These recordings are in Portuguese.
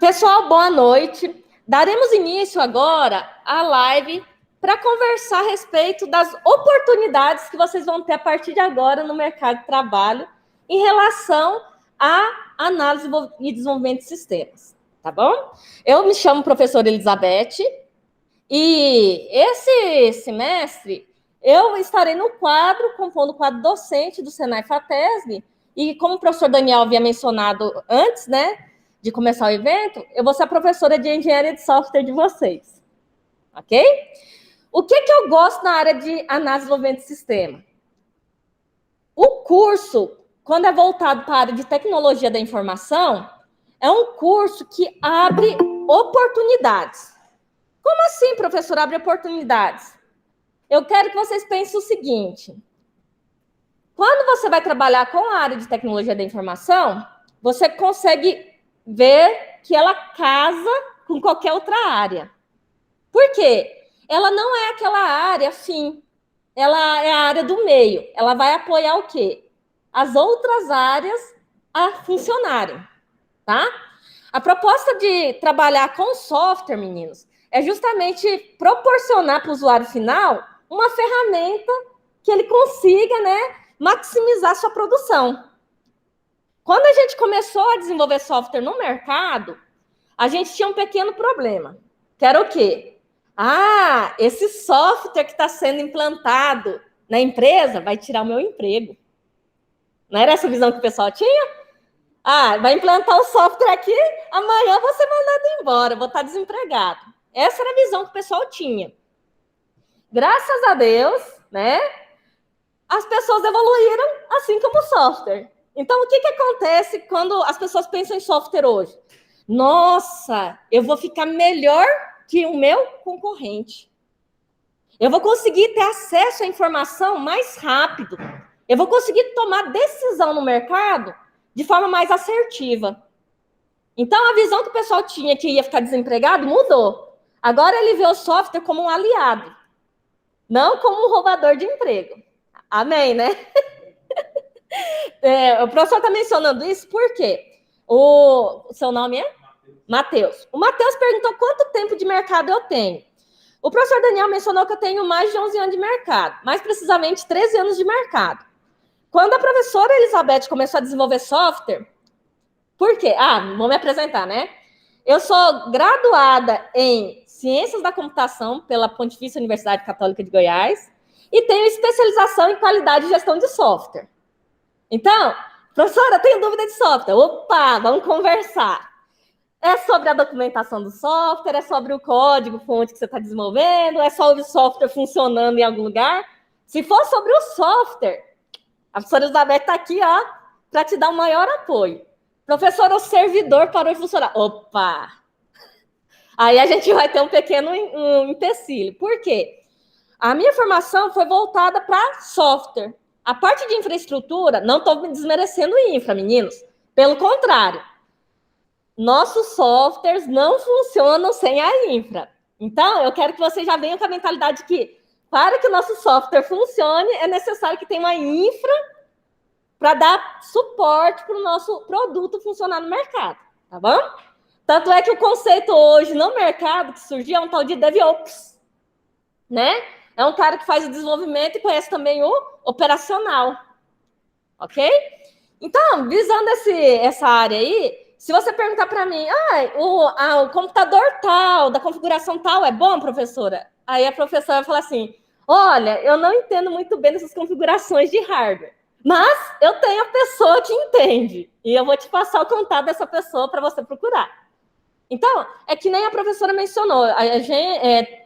Pessoal, boa noite. Daremos início agora à live para conversar a respeito das oportunidades que vocês vão ter a partir de agora no mercado de trabalho em relação à análise e desenvolvimento de sistemas, tá bom? Eu me chamo professora Elizabeth e esse semestre eu estarei no quadro, compondo o quadro docente do Senai FATESB, e como o professor Daniel havia mencionado antes, né, de começar o evento, eu vou ser a professora de engenharia de software de vocês, ok? O que eu gosto na área de análise e desenvolvimento de sistema? O curso, quando é voltado para a área de tecnologia da informação, é um curso que abre oportunidades. Como assim, professor, abre oportunidades? Eu quero que vocês pensem o seguinte: quando você vai trabalhar com a área de tecnologia da informação, você consegue ver que ela casa com qualquer outra área. Por quê? Ela não é aquela área fim, ela é a área do meio. Ela vai apoiar o quê? As outras áreas a funcionarem, tá? A proposta de trabalhar com software, meninos, é justamente proporcionar para o usuário final uma ferramenta que ele consiga, né, maximizar sua produção. Quando a gente começou a desenvolver software no mercado, a gente tinha um pequeno problema, que era o quê? Ah, esse software que está sendo implantado na empresa vai tirar o meu emprego. Não era essa visão que o pessoal tinha? Ah, vai implantar o software aqui, amanhã você vai mandado embora, vou estar desempregado. Essa era a visão que o pessoal tinha. Graças a Deus, né, as pessoas evoluíram assim como o software. Então, o que acontece quando as pessoas pensam em software hoje? Nossa, eu vou ficar melhor que o meu concorrente. Eu vou conseguir ter acesso à informação mais rápido. Eu vou conseguir tomar decisão no mercado de forma mais assertiva. Então, a visão que o pessoal tinha que ia ficar desempregado mudou. Agora ele vê o software como um aliado, não como um roubador de emprego. Amém, né? O professor está mencionando isso porque o seu nome é? Matheus. O Matheus perguntou quanto tempo de mercado eu tenho. O professor Daniel mencionou que eu tenho mais de 11 anos de mercado, mais precisamente 13 anos de mercado. Quando a professora Elizabeth começou a desenvolver software, por quê? Vou me apresentar, né? Eu sou graduada em Ciências da Computação pela Pontifícia Universidade Católica de Goiás e tenho especialização em qualidade e gestão de software. Então, professora, tenho dúvida de software. Opa, vamos conversar. É sobre a documentação do software, é sobre o código-fonte que você está desenvolvendo, é sobre o software funcionando em algum lugar. Se for sobre o software, a professora Elizabeth está aqui, ó, para te dar um maior apoio. Professora, o servidor parou de funcionar. Opa! Aí a gente vai ter um pequeno empecilho. Por quê? A minha formação foi voltada para software. A parte de infraestrutura, não estou desmerecendo infra, meninos. Pelo contrário, nossos softwares não funcionam sem a infra. Então, eu quero que vocês já venham com a mentalidade que, para que o nosso software funcione, é necessário que tenha uma infra para dar suporte para o nosso produto funcionar no mercado, tá bom? Tanto é que o conceito hoje no mercado que surgiu é um tal de DevOps, né? É um cara que faz o desenvolvimento e conhece também o operacional, ok? Então, visando essa área aí, se você perguntar para mim, o computador tal, da configuração tal, é bom, professora? Aí a professora vai falar assim, olha, eu não entendo muito bem essas configurações de hardware, mas eu tenho a pessoa que entende, e eu vou te passar o contato dessa pessoa para você procurar. Então, é que nem a professora mencionou,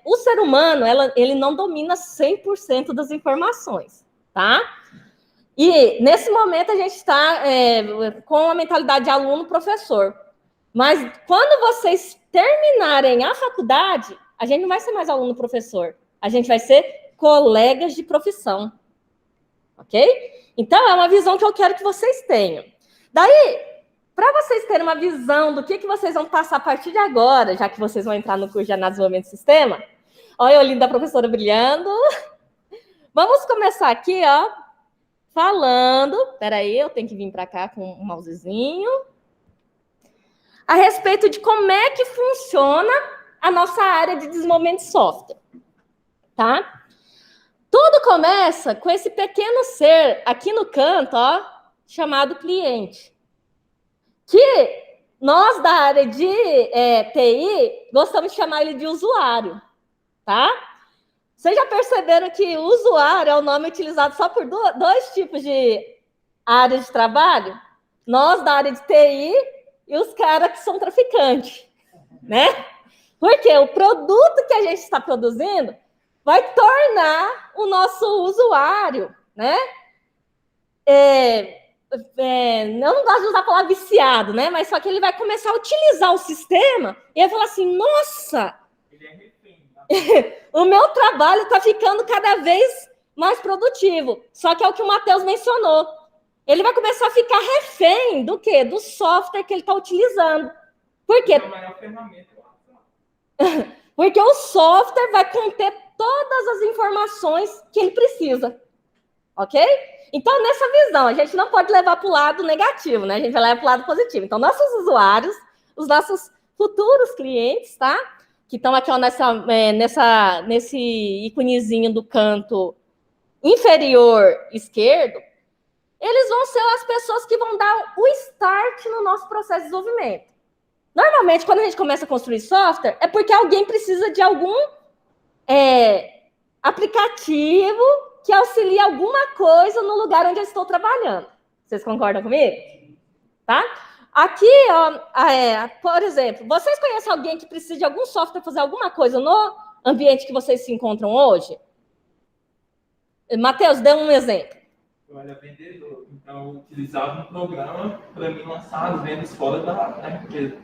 o ser humano, ele não domina 100% das informações, tá? E, nesse momento, a gente está com a mentalidade de aluno-professor. Mas, quando vocês terminarem a faculdade, a gente não vai ser mais aluno-professor. A gente vai ser colegas de profissão. Ok? Então, é uma visão que eu quero que vocês tenham. Daí, para vocês terem uma visão do que vocês vão passar a partir de agora, já que vocês vão entrar no curso de análise e desenvolvimento do sistema, olha o lindo da professora brilhando. Vamos começar aqui, ó, falando. Peraí, eu tenho que vir para cá com um mousezinho. a respeito de como é que funciona a nossa área de desenvolvimento de software, tá? Tudo começa com esse pequeno ser aqui no canto, ó, chamado cliente, que nós da área de TI gostamos de chamar ele de usuário, tá? Vocês já perceberam que o usuário é o nome utilizado só por dois tipos de áreas de trabalho? Nós da área de TI e os caras que são traficantes, né? Porque o produto que a gente está produzindo vai tornar o nosso usuário, né? Não gosto de usar a palavra viciado, né? Mas só que ele vai começar a utilizar o sistema e vai falar assim, nossa, o meu trabalho está ficando cada vez mais produtivo. Só que é o que o Matheus mencionou. Ele vai começar a ficar refém do quê? Do software que ele está utilizando. Por quê? Porque o software vai conter todas as informações que ele precisa. Ok? Então, nessa visão, a gente não pode levar para o lado negativo, né? A gente vai levar para o lado positivo. Então, nossos usuários, os nossos futuros clientes, tá? Que estão aqui ó, nesse íconezinho do canto inferior esquerdo, eles vão ser as pessoas que vão dar o start no nosso processo de desenvolvimento. Normalmente, quando a gente começa a construir software, é porque alguém precisa de algum aplicativo que auxilie alguma coisa no lugar onde eu estou trabalhando. Vocês concordam comigo? Tá? Aqui, ó, por exemplo, vocês conhecem alguém que precisa de algum software para fazer alguma coisa no ambiente que vocês se encontram hoje? Matheus, dê um exemplo. Eu era vendedor, então eu utilizava um programa para mim lançar as vendas fora da empresa.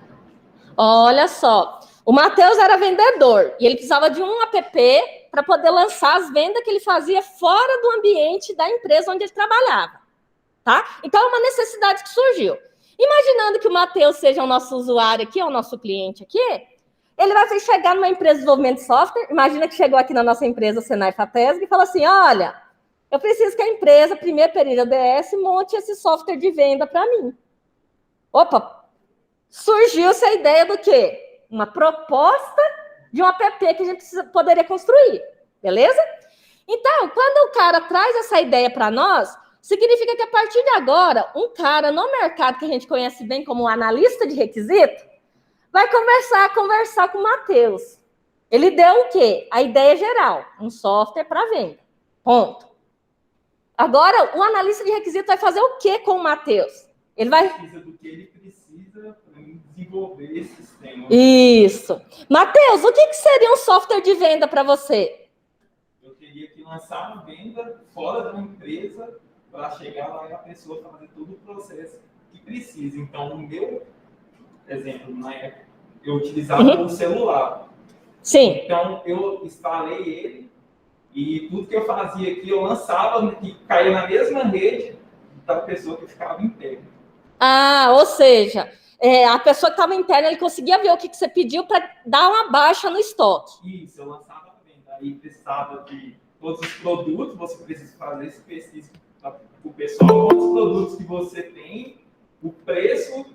Olha só, o Matheus era vendedor e ele precisava de um app para poder lançar as vendas que ele fazia fora do ambiente da empresa onde ele trabalhava, tá? Então, é uma necessidade que surgiu. Imaginando que o Matheus seja o nosso usuário aqui, o nosso cliente aqui, ele vai chegar numa empresa de desenvolvimento de software, imagina que chegou aqui na nossa empresa, Senai Fatesg, e fala assim, olha, eu preciso que a empresa, primeiro período ODS, monte esse software de venda para mim. Opa, surgiu essa ideia do quê? Uma proposta de um app que a gente poderia construir, beleza? Então, quando o cara traz essa ideia para nós, significa que a partir de agora, um cara no mercado que a gente conhece bem como um analista de requisito, vai começar a conversar com o Matheus. Ele deu o quê? A ideia geral, um software para venda. Ponto. Agora, o analista de requisito vai fazer o quê com o Matheus? Ele vai... Precisa do que ele precisa para desenvolver esse sistema. Isso. Matheus, o que seria um software de venda para você? Eu teria que lançar uma venda fora da empresa para chegar lá e a pessoa fazer todo o processo que precisa. Então, no meu exemplo, na época, eu utilizava o celular. Sim. Então, eu instalei ele e tudo que eu fazia aqui, eu lançava e caía na mesma rede da pessoa que ficava interna. Ah, ou seja, a pessoa que estava interna, ele conseguia ver o que você pediu para dar uma baixa no estoque. Isso, eu lançava a venda. Aí precisava de todos os produtos, você precisa fazer esse pesquisa para o pessoal, quantos produtos que você tem, o preço,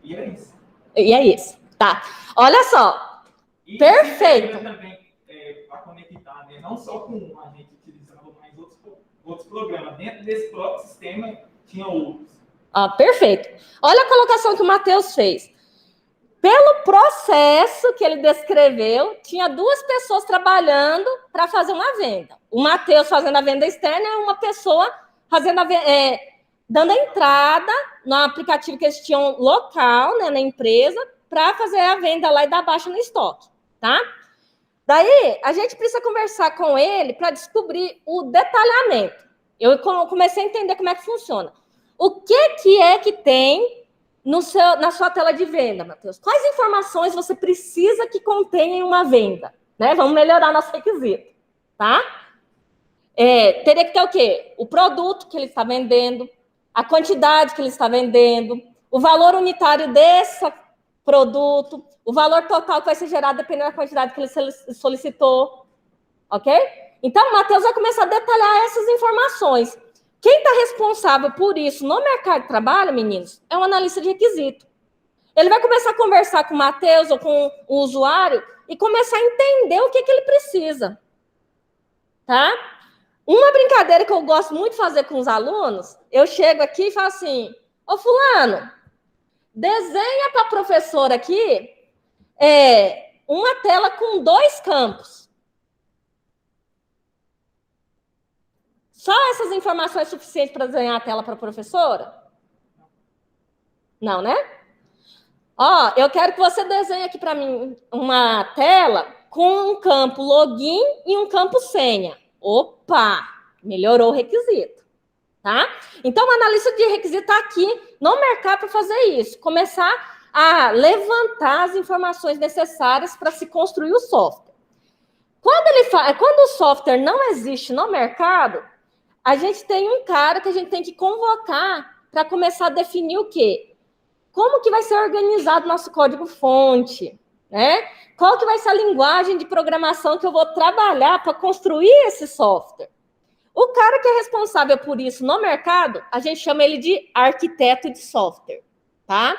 e é isso. E é isso, tá. Olha só, E perfeito. Também para conectar, né? Não só com um, a gente utilizava mais outros programas. Dentro desse próprio sistema, tinha outros. Ah, perfeito. Olha a colocação que o Matheus fez. Pelo processo que ele descreveu, tinha duas pessoas trabalhando para fazer uma venda. O Matheus fazendo a venda externa e uma pessoa fazendo dando a entrada no aplicativo que eles tinham local, né, na empresa, para fazer a venda lá e dar baixa no estoque, tá? Daí, a gente precisa conversar com ele para descobrir o detalhamento. Eu comecei a entender como é que funciona. O que é que tem na sua tela de venda, Matheus? Quais informações você precisa que contenha em uma venda? Né? Vamos melhorar nosso requisito, tá? Teria que ter o quê? O produto que ele está vendendo, a quantidade que ele está vendendo, o valor unitário desse produto, o valor total que vai ser gerado dependendo da quantidade que ele solicitou, ok? Então, o Matheus vai começar a detalhar essas informações. Quem está responsável por isso no mercado de trabalho, meninos, é um analista de requisito. Ele vai começar a conversar com o Matheus ou com o usuário e começar a entender o que ele precisa. Tá? Uma brincadeira que eu gosto muito de fazer com os alunos, eu chego aqui e falo assim, ô fulano, desenha para a professora aqui uma tela com 2 campos. Só essas informações suficientes para desenhar a tela para a professora? Não, né? Ó, eu quero que você desenhe aqui para mim uma tela com um campo login e um campo senha. Opa, melhorou o requisito, tá? Então, o analista de requisito está aqui no mercado para fazer isso, começar a levantar as informações necessárias para se construir o software. Quando o software não existe no mercado, a gente tem um cara que a gente tem que convocar para começar a definir o quê? Como que vai ser organizado nosso código-fonte, né? Qual que vai ser a linguagem de programação que eu vou trabalhar para construir esse software? O cara que é responsável por isso no mercado, a gente chama ele de arquiteto de software, tá?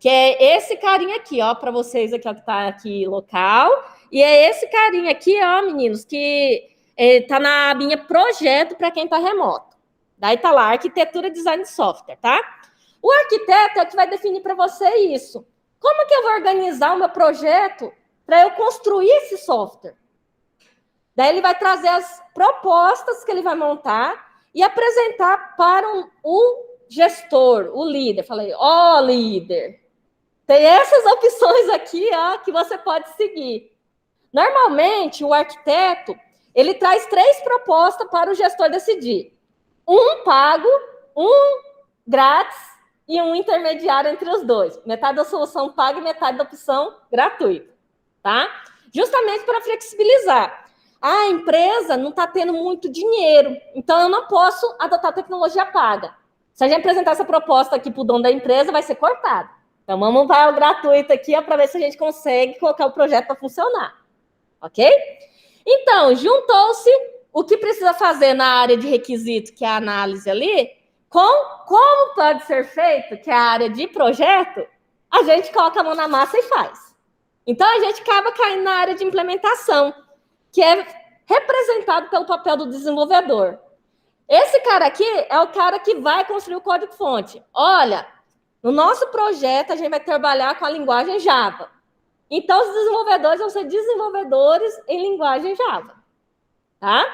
Que é esse carinha aqui, ó, para vocês aqui, ó, que tá aqui local. E é esse carinha aqui, ó, meninos, que tá na abinha projeto para quem tá remoto. Daí tá lá, arquitetura, design de software, tá? O arquiteto é o que vai definir para você isso. Como que eu vou organizar o meu projeto para eu construir esse software? Daí ele vai trazer as propostas que ele vai montar e apresentar para o gestor, o líder. Falei, ó, líder, tem essas opções aqui, ó, que você pode seguir. Normalmente, o arquiteto, ele traz 3 propostas para o gestor decidir. Um pago, um grátis e um intermediário entre os dois. Metade da solução paga e metade da opção gratuita, tá? Justamente para flexibilizar. A empresa não está tendo muito dinheiro, então eu não posso adotar tecnologia paga. Se a gente apresentar essa proposta aqui para o dono da empresa, vai ser cortado. Então, vamos para o gratuito aqui para ver se a gente consegue colocar o projeto para funcionar. Ok? Então, juntou-se o que precisa fazer na área de requisito, que é a análise ali, com como pode ser feito, que é a área de projeto, a gente coloca a mão na massa e faz. Então, a gente acaba caindo na área de implementação, que é representado pelo papel do desenvolvedor. Esse cara aqui é o cara que vai construir o código-fonte. Olha, no nosso projeto, a gente vai trabalhar com a linguagem Java. Então, os desenvolvedores vão ser desenvolvedores em linguagem Java. Tá?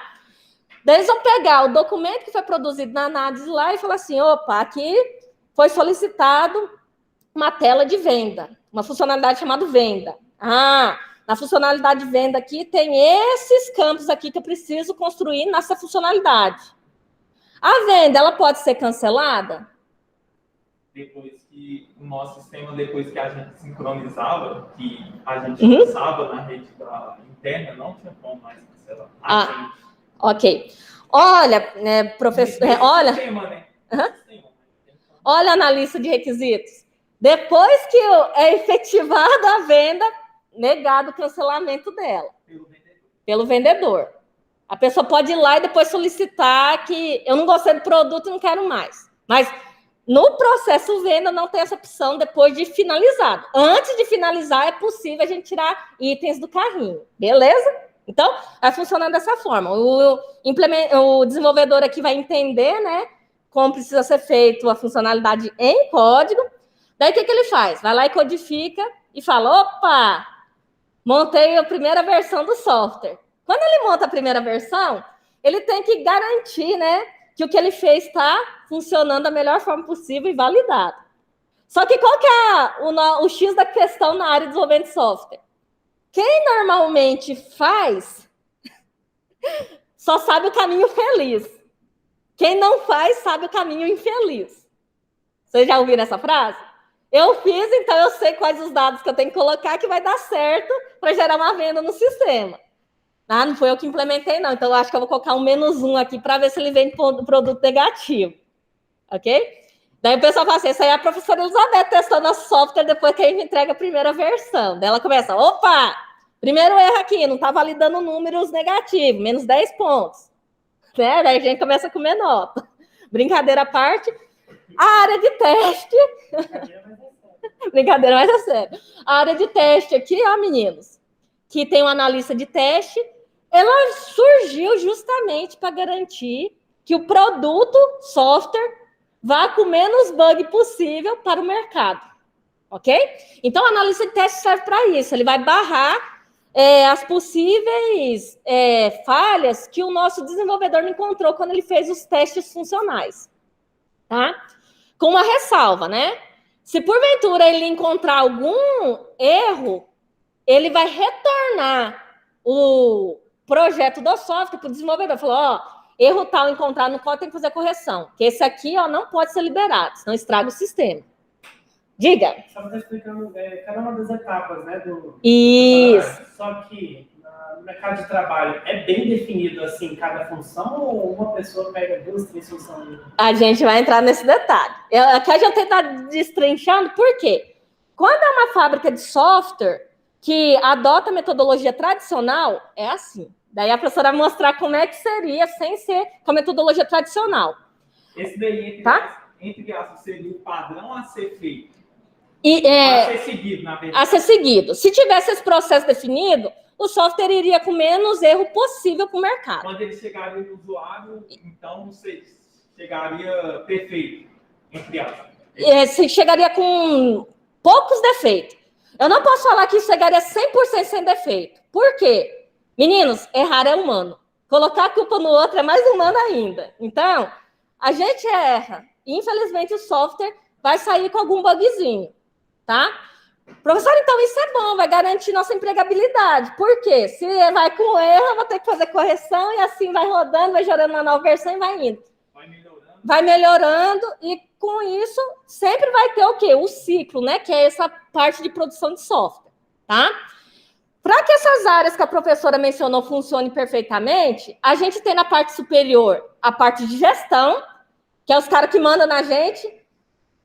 Daí eles vão pegar o documento que foi produzido na análise lá e falar assim, opa, aqui foi solicitado uma tela de venda, uma funcionalidade chamada venda. Ah, na funcionalidade de venda aqui tem esses campos aqui que eu preciso construir nessa funcionalidade. A venda, ela pode ser cancelada? Depois que o nosso sistema, depois que a gente sincronizava, que a gente lançava na rede interna, não tinha como mais cancelar. Ok. Olha, né, professor, olha... Sistema, né? Olha, analista de requisitos. Depois que é efetivada a venda, negado o cancelamento dela. Pelo vendedor. A pessoa pode ir lá e depois solicitar que eu não gostei do produto e não quero mais. Mas no processo venda não tem essa opção depois de finalizado. Antes de finalizar é possível a gente tirar itens do carrinho. Beleza? Então, vai funcionar dessa forma. O desenvolvedor aqui vai entender, né, como precisa ser feito a funcionalidade em código. Daí, o que ele faz? Vai lá e codifica e fala, opa, montei a primeira versão do software. Quando ele monta a primeira versão, ele tem que garantir, né, que o que ele fez está funcionando da melhor forma possível e validado. Só que qual que é o X da questão na área de desenvolvimento de software? Quem normalmente faz só sabe o caminho feliz. Quem não faz sabe o caminho infeliz. Vocês já ouviram essa frase? Eu fiz, então eu sei quais os dados que eu tenho que colocar que vai dar certo para gerar uma venda no sistema. Ah, não foi eu que implementei, não. Então, eu acho que eu vou colocar um -1 aqui para ver se ele vende produto negativo. Ok? Daí o pessoal fala assim, isso aí é a professora Elizabeth testando nosso software depois que a gente entrega a primeira versão. Daí ela começa, opa, primeiro erro aqui, não está validando números negativos, menos 10 pontos. Né? Daí a gente começa a comer nota. Brincadeira à parte. A área de teste... Brincadeira, mas é sério. A área de teste aqui, ó, meninos, que tem um analista de teste, ela surgiu justamente para garantir que o produto, software, vá com menos bug possível para o mercado, ok? Então, o analista de teste serve para isso. Ele vai barrar as possíveis falhas que o nosso desenvolvedor não encontrou quando ele fez os testes funcionais, tá? Com uma ressalva, né? Se porventura ele encontrar algum erro, ele vai retornar o projeto do software para o desenvolvedor. Falou, ó, erro tal encontrado no código, tem que fazer correção. Que esse aqui, ó, não pode ser liberado, senão estraga o sistema. Diga. Só está explicando cada uma das etapas, né? Isso. Só que no mercado de trabalho é bem definido assim cada função ou uma pessoa pega 2, 3 funções? A gente vai entrar nesse detalhe. Aqui a gente está destrinchando, por quê? Quando é uma fábrica de software que adota a metodologia tradicional, é assim. Daí a professora vai mostrar como é que seria sem ser com a metodologia tradicional. Esse daí, entre aspas, seria o padrão a ser feito. A ser seguido, na verdade. A ser seguido. Se tivesse esse processo definido, o software iria com menos erro possível para o mercado. Quando ele chegaria no usuário, então, não sei, chegaria perfeito, entre aspas. Chegaria com poucos defeitos. Eu não posso falar que chegaria 100% sem defeito. Por quê? Meninos, errar é humano. Colocar a culpa no outro é mais humano ainda. Então, a gente erra. E, infelizmente, o software vai sair com algum bugzinho, tá? Professor, então isso é bom, vai garantir nossa empregabilidade. Por quê? Se vai com erro, eu vou ter que fazer correção e assim vai rodando, vai gerando uma nova versão e vai indo. Vai melhorando e com isso sempre vai ter o quê? O ciclo, né? Que é essa parte de produção de software, tá? Para que essas áreas que a professora mencionou funcionem perfeitamente, a gente tem na parte superior a parte de gestão, que é os caras que mandam na gente.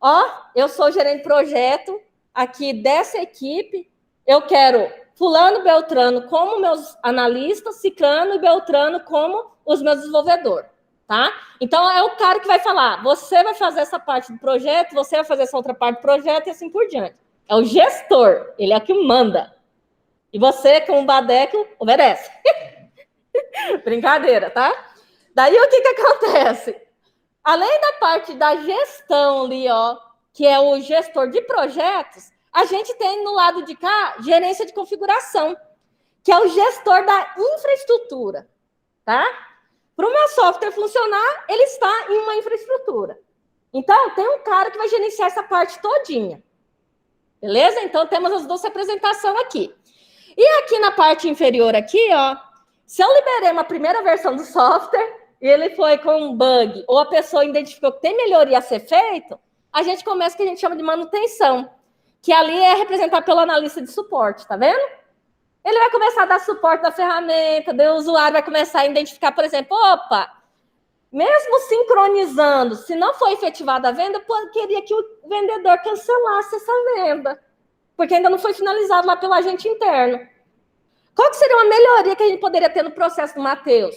Ó, eu sou gerente de projeto aqui dessa equipe, eu quero fulano, beltrano como meus analistas, ciclano e beltrano como os meus desenvolvedores, tá? Então, é o cara que vai falar, você vai fazer essa parte do projeto, você vai fazer essa outra parte do projeto e assim por diante. É o gestor, ele é o que manda. E você, como badeco, obedece. Brincadeira, tá? Daí, o que acontece? Além da parte da gestão ali, ó, que é o gestor de projetos, a gente tem no lado de cá gerência de configuração, que é o gestor da infraestrutura, tá? Para o meu software funcionar, ele está em uma infraestrutura. Então, tem um cara que vai gerenciar essa parte todinha. Beleza? Então, temos as duas representações aqui. E aqui na parte inferior aqui, ó, se eu liberei uma primeira versão do software e ele foi com um bug, ou a pessoa identificou que tem melhoria a ser feito, a gente começa o que a gente chama de manutenção, que ali é representado pelo analista de suporte, tá vendo? Ele vai começar a dar suporte da ferramenta, daí o usuário vai começar a identificar, por exemplo, opa, mesmo sincronizando, se não foi efetivada a venda, eu queria que o vendedor cancelasse essa venda, porque ainda não foi finalizado lá pelo agente interno. Qual que seria uma melhoria que a gente poderia ter no processo do Matheus?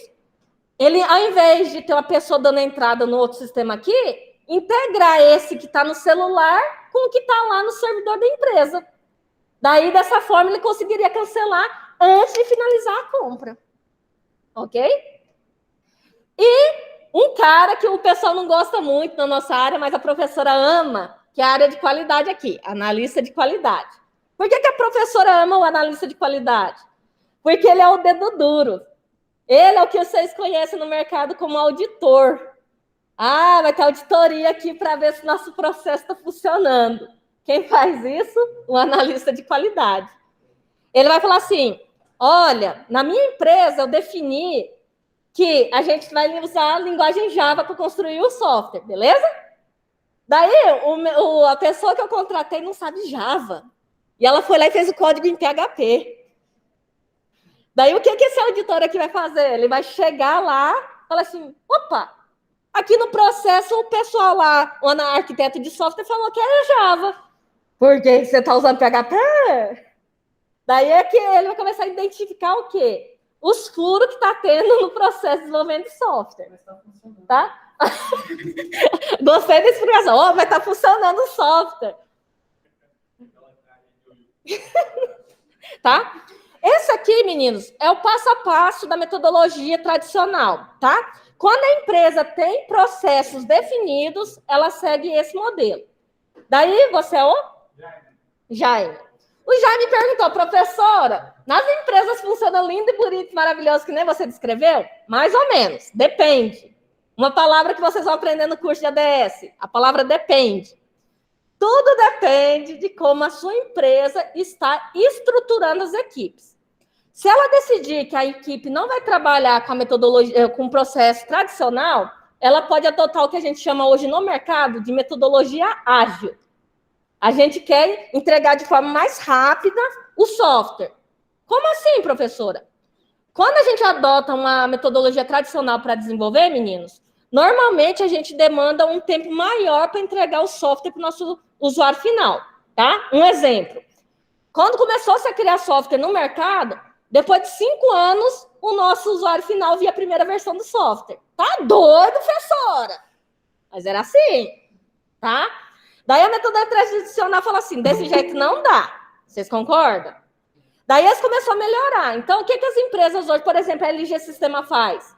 Ele, ao invés de ter uma pessoa dando entrada no outro sistema aqui, integrar esse que está no celular com o que está lá no servidor da empresa. Daí, dessa forma, ele conseguiria cancelar antes de finalizar a compra. Ok? E um cara que o pessoal não gosta muito na nossa área, mas a professora ama, que é a área de qualidade aqui, analista de qualidade. Por que a professora ama o analista de qualidade? Porque ele é o dedo duro. Ele é o que vocês conhecem no mercado como auditor. Ah, vai ter auditoria aqui para ver se nosso processo está funcionando. Quem faz isso? O analista de qualidade. Ele vai falar assim, olha, na minha empresa eu defini que a gente vai usar a linguagem Java para construir o software, beleza? Daí, a pessoa que eu contratei não sabe Java. E ela foi lá e fez o código em PHP. Daí, o que esse auditor aqui vai fazer? Ele vai chegar lá e falar assim, opa, aqui no processo o pessoal lá, o arquiteto de software falou que era Java. Por que você está usando PHP? Daí é que ele vai começar a identificar o quê? Os furos que está tendo no processo de desenvolvimento de software. Tá? Gostei da explicação. Vai estar funcionando o software. Tá? Esse aqui, meninos, é o passo a passo da metodologia tradicional, tá? Quando a empresa tem processos definidos, ela segue esse modelo. Daí, você é o? Jaime. O Jaime perguntou, professora, nas empresas funciona lindo e bonito e maravilhoso, que nem você descreveu? Mais ou menos, depende. Uma palavra que vocês vão aprender no curso de ADS, a palavra depende. Tudo depende de como a sua empresa está estruturando as equipes. Se ela decidir que a equipe não vai trabalhar com a metodologia, com o processo tradicional, ela pode adotar o que a gente chama hoje no mercado de metodologia ágil. A gente quer entregar de forma mais rápida o software. Como assim, professora? Quando a gente adota uma metodologia tradicional para desenvolver, meninos, normalmente a gente demanda um tempo maior para entregar o software para o nosso usuário final, tá? Um exemplo. Quando começou-se a criar software no mercado, depois de 5 anos, o nosso usuário final via a primeira versão do software. Tá doido, professora? Mas era assim, tá? Daí a metodologia tradicional fala assim, desse jeito não dá. Vocês concordam? Daí eles começaram a melhorar. Então, o que as empresas hoje, por exemplo, a LG Sistema faz?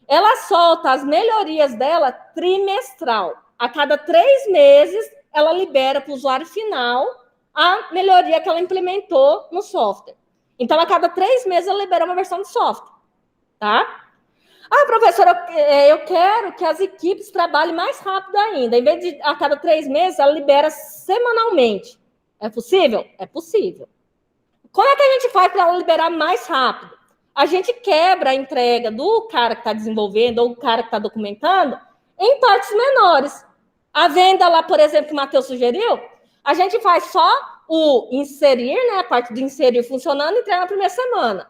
Ela solta as melhorias dela trimestral. A cada 3 meses, ela libera para o usuário final a melhoria que ela implementou no software. Então, a cada 3 meses, ela libera uma versão de software. Tá? Ah, professora, eu quero que as equipes trabalhem mais rápido ainda. Em vez de a cada 3 meses, ela libera semanalmente. É possível? É possível. Como é que a gente faz para ela liberar mais rápido? A gente quebra a entrega do cara que está desenvolvendo ou do cara que está documentando em partes menores. A venda lá, por exemplo, que o Matheus sugeriu, a gente faz só o inserir, né, a parte de inserir funcionando e entrega na primeira semana.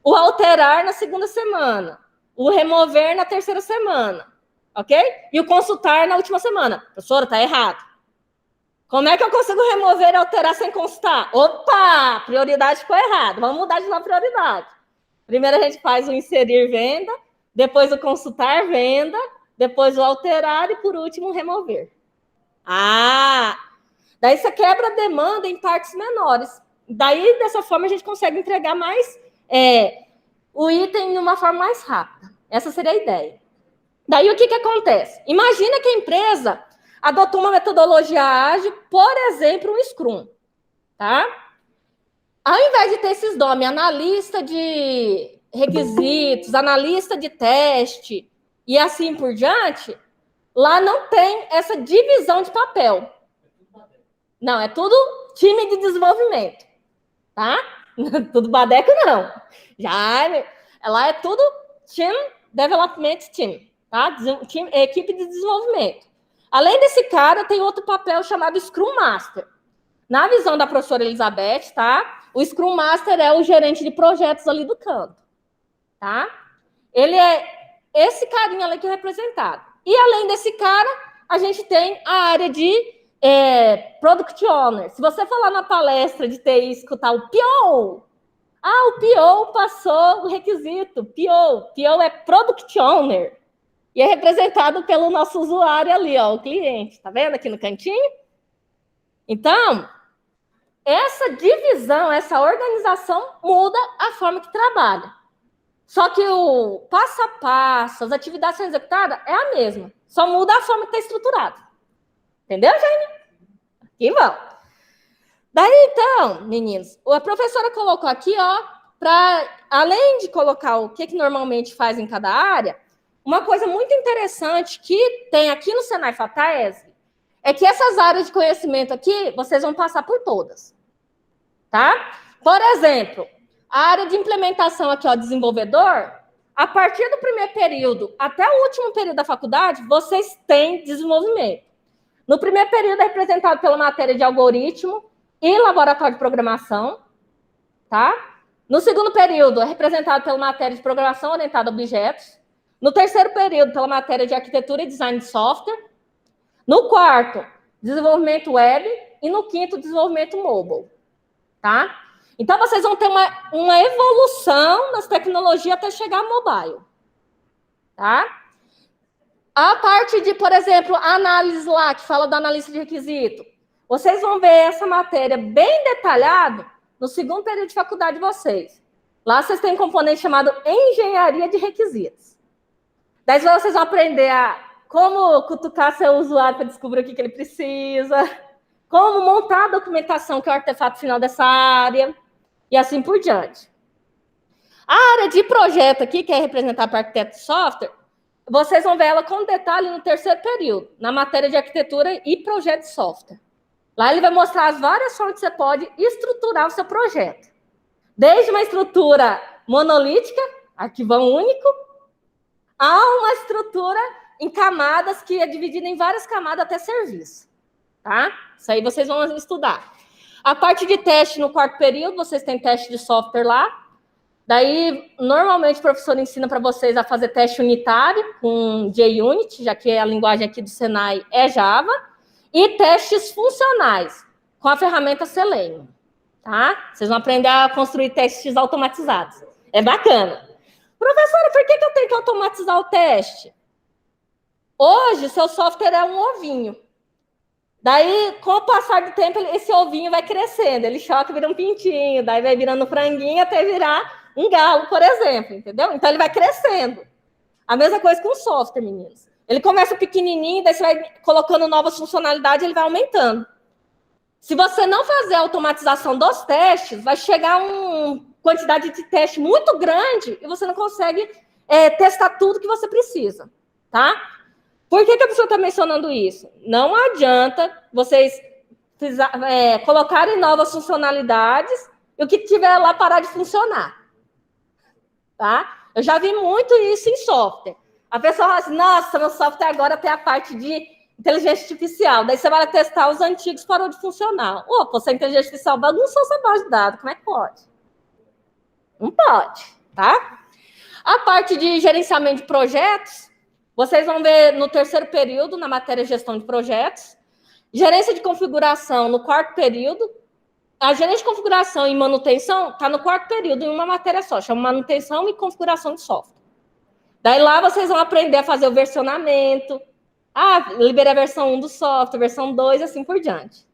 O alterar na segunda semana. O remover na terceira semana. Ok? E o consultar na última semana. Professora, está errado. Como é que eu consigo remover e alterar sem consultar? Opa! Prioridade ficou errada. Vamos mudar de novo a prioridade. Primeiro a gente faz o inserir venda, depois o consultar venda, depois o alterar e, por último, o remover. Ah! Daí você quebra a demanda em partes menores. Daí, dessa forma, a gente consegue entregar mais o item de uma forma mais rápida. Essa seria a ideia. Daí, o que acontece? Imagina que a empresa adotou uma metodologia ágil, por exemplo, um Scrum, tá? Ao invés de ter esses nomes, analista de requisitos, analista de teste e assim por diante, lá não tem essa divisão de papel. Não, é tudo time de desenvolvimento, tá? Tudo badeco, não. Lá é tudo Team Development Team, tá? Equipe de desenvolvimento. Além desse cara, tem outro papel chamado Scrum Master. Na visão da professora Elizabeth, tá? O Scrum Master é o gerente de projetos ali do canto, tá? Ele é esse carinha ali que é representado. E além desse cara, a gente tem a área de Product Owner. Se você falar na palestra de TI e escutar o PO, o PO passou o requisito. PO é Product Owner. E é representado pelo nosso usuário ali, ó, o cliente. Tá vendo aqui no cantinho? Então, essa divisão, essa organização muda a forma que trabalha. Só que o passo a passo, as atividades sendo executadas é a mesma. Só muda a forma que está estruturado. Entendeu, Jaime? Aqui vamos. Daí, então, meninos, a professora colocou aqui, ó, para além de colocar o que normalmente faz em cada área, uma coisa muito interessante que tem aqui no Senai FATESB é que essas áreas de conhecimento aqui, vocês vão passar por todas. Tá? Por exemplo, a área de implementação aqui, ó, desenvolvedor, a partir do primeiro período até o último período da faculdade, vocês têm desenvolvimento. No primeiro período é representado pela matéria de algoritmo e laboratório de programação, tá? No segundo período é representado pela matéria de programação orientada a objetos. No terceiro período, pela matéria de arquitetura e design de software. No quarto, desenvolvimento web. E no quinto, desenvolvimento mobile. Tá? Então, vocês vão ter uma evolução nas tecnologias até chegar ao mobile. Tá? A parte de, por exemplo, a análise lá, que fala da analista de requisito. vocês vão ver essa matéria bem detalhada no segundo período de faculdade de vocês. Lá vocês têm um componente chamado Engenharia de Requisitos. Daí vocês vão aprender a como cutucar seu usuário para descobrir o que ele precisa, como montar a documentação, que é o artefato final dessa área, e assim por diante. A área de projeto aqui, que é representada para arquiteto de software, vocês vão ver ela com detalhe no terceiro período, na matéria de arquitetura e projeto de software. Lá ele vai mostrar as várias formas que você pode estruturar o seu projeto. Desde uma estrutura monolítica, arquivão único, a uma estrutura em camadas, que é dividida em várias camadas até serviço. Tá? Isso aí vocês vão estudar. A parte de teste no quarto período, vocês têm teste de software lá. Daí, normalmente, o professor ensina para vocês a fazer teste unitário com JUnit, já que a linguagem aqui do Senai é Java, e testes funcionais com a ferramenta Selenium. Tá? Vocês vão aprender a construir testes automatizados. É bacana. Professora, por que eu tenho que automatizar o teste? Hoje, seu software é um ovinho. Daí, com o passar do tempo, esse ovinho vai crescendo. Ele choca, vira um pintinho, daí vai virando um franguinho até virar um galo, por exemplo, entendeu? Então, ele vai crescendo. A mesma coisa com o software, meninos. Ele começa pequenininho, daí você vai colocando novas funcionalidades, ele vai aumentando. Se você não fazer a automatização dos testes, vai chegar uma quantidade de teste muito grande e você não consegue testar tudo que você precisa, tá? Por que a pessoa está mencionando isso? Não adianta vocês colocarem novas funcionalidades e o que tiver lá parar de funcionar. Tá? Eu já vi muito isso em software. A pessoa fala assim, nossa, meu software agora tem a parte de inteligência artificial. Daí você vai testar os antigos, parou de funcionar. Opa, se a inteligência artificial bagunçou sua base de dados, como é que pode? Não pode, tá? A parte de gerenciamento de projetos, vocês vão ver no terceiro período, na matéria gestão de projetos. Gerência de configuração no quarto período. A gerência de configuração e manutenção está no quarto período, em uma matéria só, chama manutenção e configuração de software. Daí lá vocês vão aprender a fazer o versionamento, liberar a versão 1 do software, versão 2, assim por diante.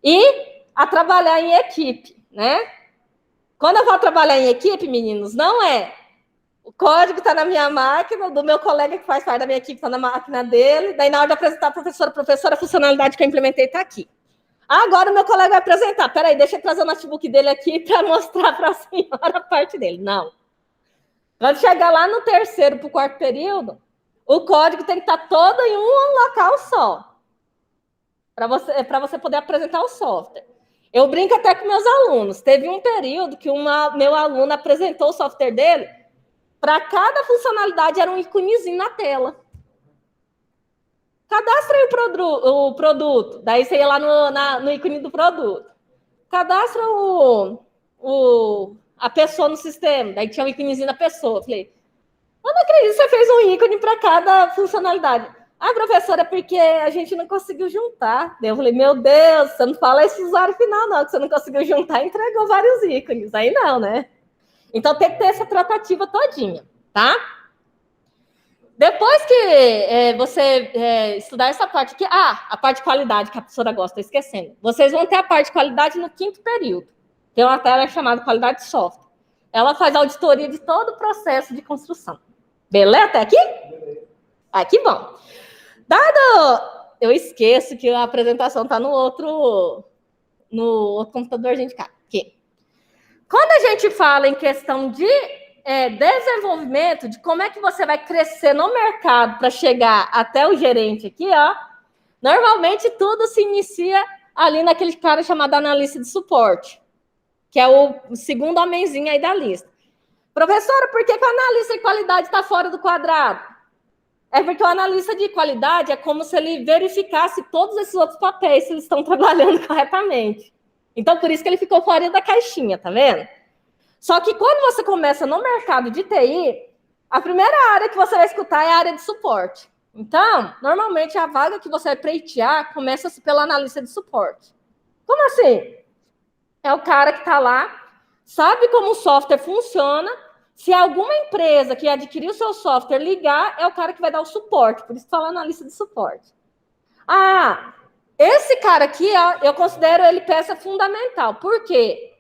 E a trabalhar em equipe, né? Quando eu vou trabalhar em equipe, meninos, não é o código está na minha máquina, do meu colega que faz parte da minha equipe está na máquina dele, daí na hora de apresentar a professora, a funcionalidade que eu implementei está aqui. Agora o meu colega vai apresentar. Peraí, deixa eu trazer o notebook dele aqui para mostrar para a senhora a parte dele. Não. Quando chegar lá no terceiro para o quarto período, o código tem que estar todo em um local só. Para você poder apresentar o software. Eu brinco até com meus alunos. Teve um período que meu aluno apresentou o software dele, para cada funcionalidade era um íconezinho na tela. Cadastra aí o produto. Daí você ia lá no ícone do produto. Cadastra a pessoa no sistema. Daí tinha um íconezinho da pessoa. Falei, eu não acredito que você fez um ícone para cada funcionalidade. Professora, porque a gente não conseguiu juntar. Daí eu falei, meu Deus, você não fala esse usuário final, não, que você não conseguiu juntar e entregou vários ícones. Aí não, né? Então tem que ter essa tratativa todinha, tá? Depois que você estudar essa parte aqui... a parte de qualidade, que a professora gosta, estou esquecendo. Vocês vão ter a parte de qualidade no quinto período. Tem uma matéria chamada qualidade de software. Ela faz auditoria de todo o processo de construção. Beleza? Até aqui? Que bom. Eu esqueço que a apresentação está no outro computador, gente, cá. Aqui. Quando a gente fala em questão de desenvolvimento, de como é que você vai crescer no mercado para chegar até o gerente aqui, ó, normalmente tudo se inicia ali naquele cara chamado analista de suporte, que é o segundo homenzinho aí da lista. Professora, por que o analista de qualidade está fora do quadrado? É porque o analista de qualidade é como se ele verificasse todos esses outros papéis, se eles estão trabalhando corretamente. Então, por isso que ele ficou fora da caixinha, tá vendo? Só que quando você começa no mercado de TI, a primeira área que você vai escutar é a área de suporte. Então, normalmente, a vaga que você vai pleitear começa-se pelo analista de suporte. Como assim? É o cara que está lá, sabe como o software funciona. Se alguma empresa que adquiriu o seu software ligar, é o cara que vai dar o suporte. Por isso que fala analista de suporte. Esse cara aqui, ó, eu considero ele peça fundamental. Por quê?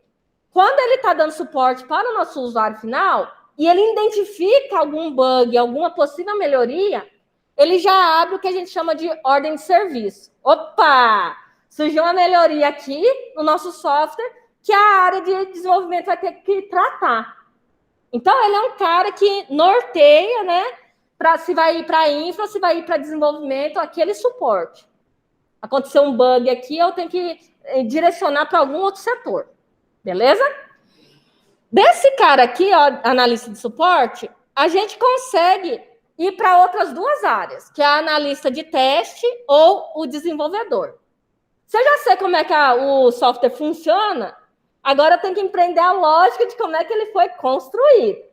Quando ele está dando suporte para o nosso usuário final e ele identifica algum bug, alguma possível melhoria, ele já abre o que a gente chama de ordem de serviço. Opa! Surgiu uma melhoria aqui no nosso software que a área de desenvolvimento vai ter que tratar. Então, ele é um cara que norteia, né? Se vai ir para infra, se vai ir para desenvolvimento, aquele suporte. Aconteceu um bug aqui, eu tenho que direcionar para algum outro setor. Beleza? Desse cara aqui, ó, analista de suporte, a gente consegue ir para outras duas áreas, que é a analista de teste ou o desenvolvedor. Se eu já sei como é que o software funciona, agora eu tenho que empreender a lógica de como é que ele foi construído.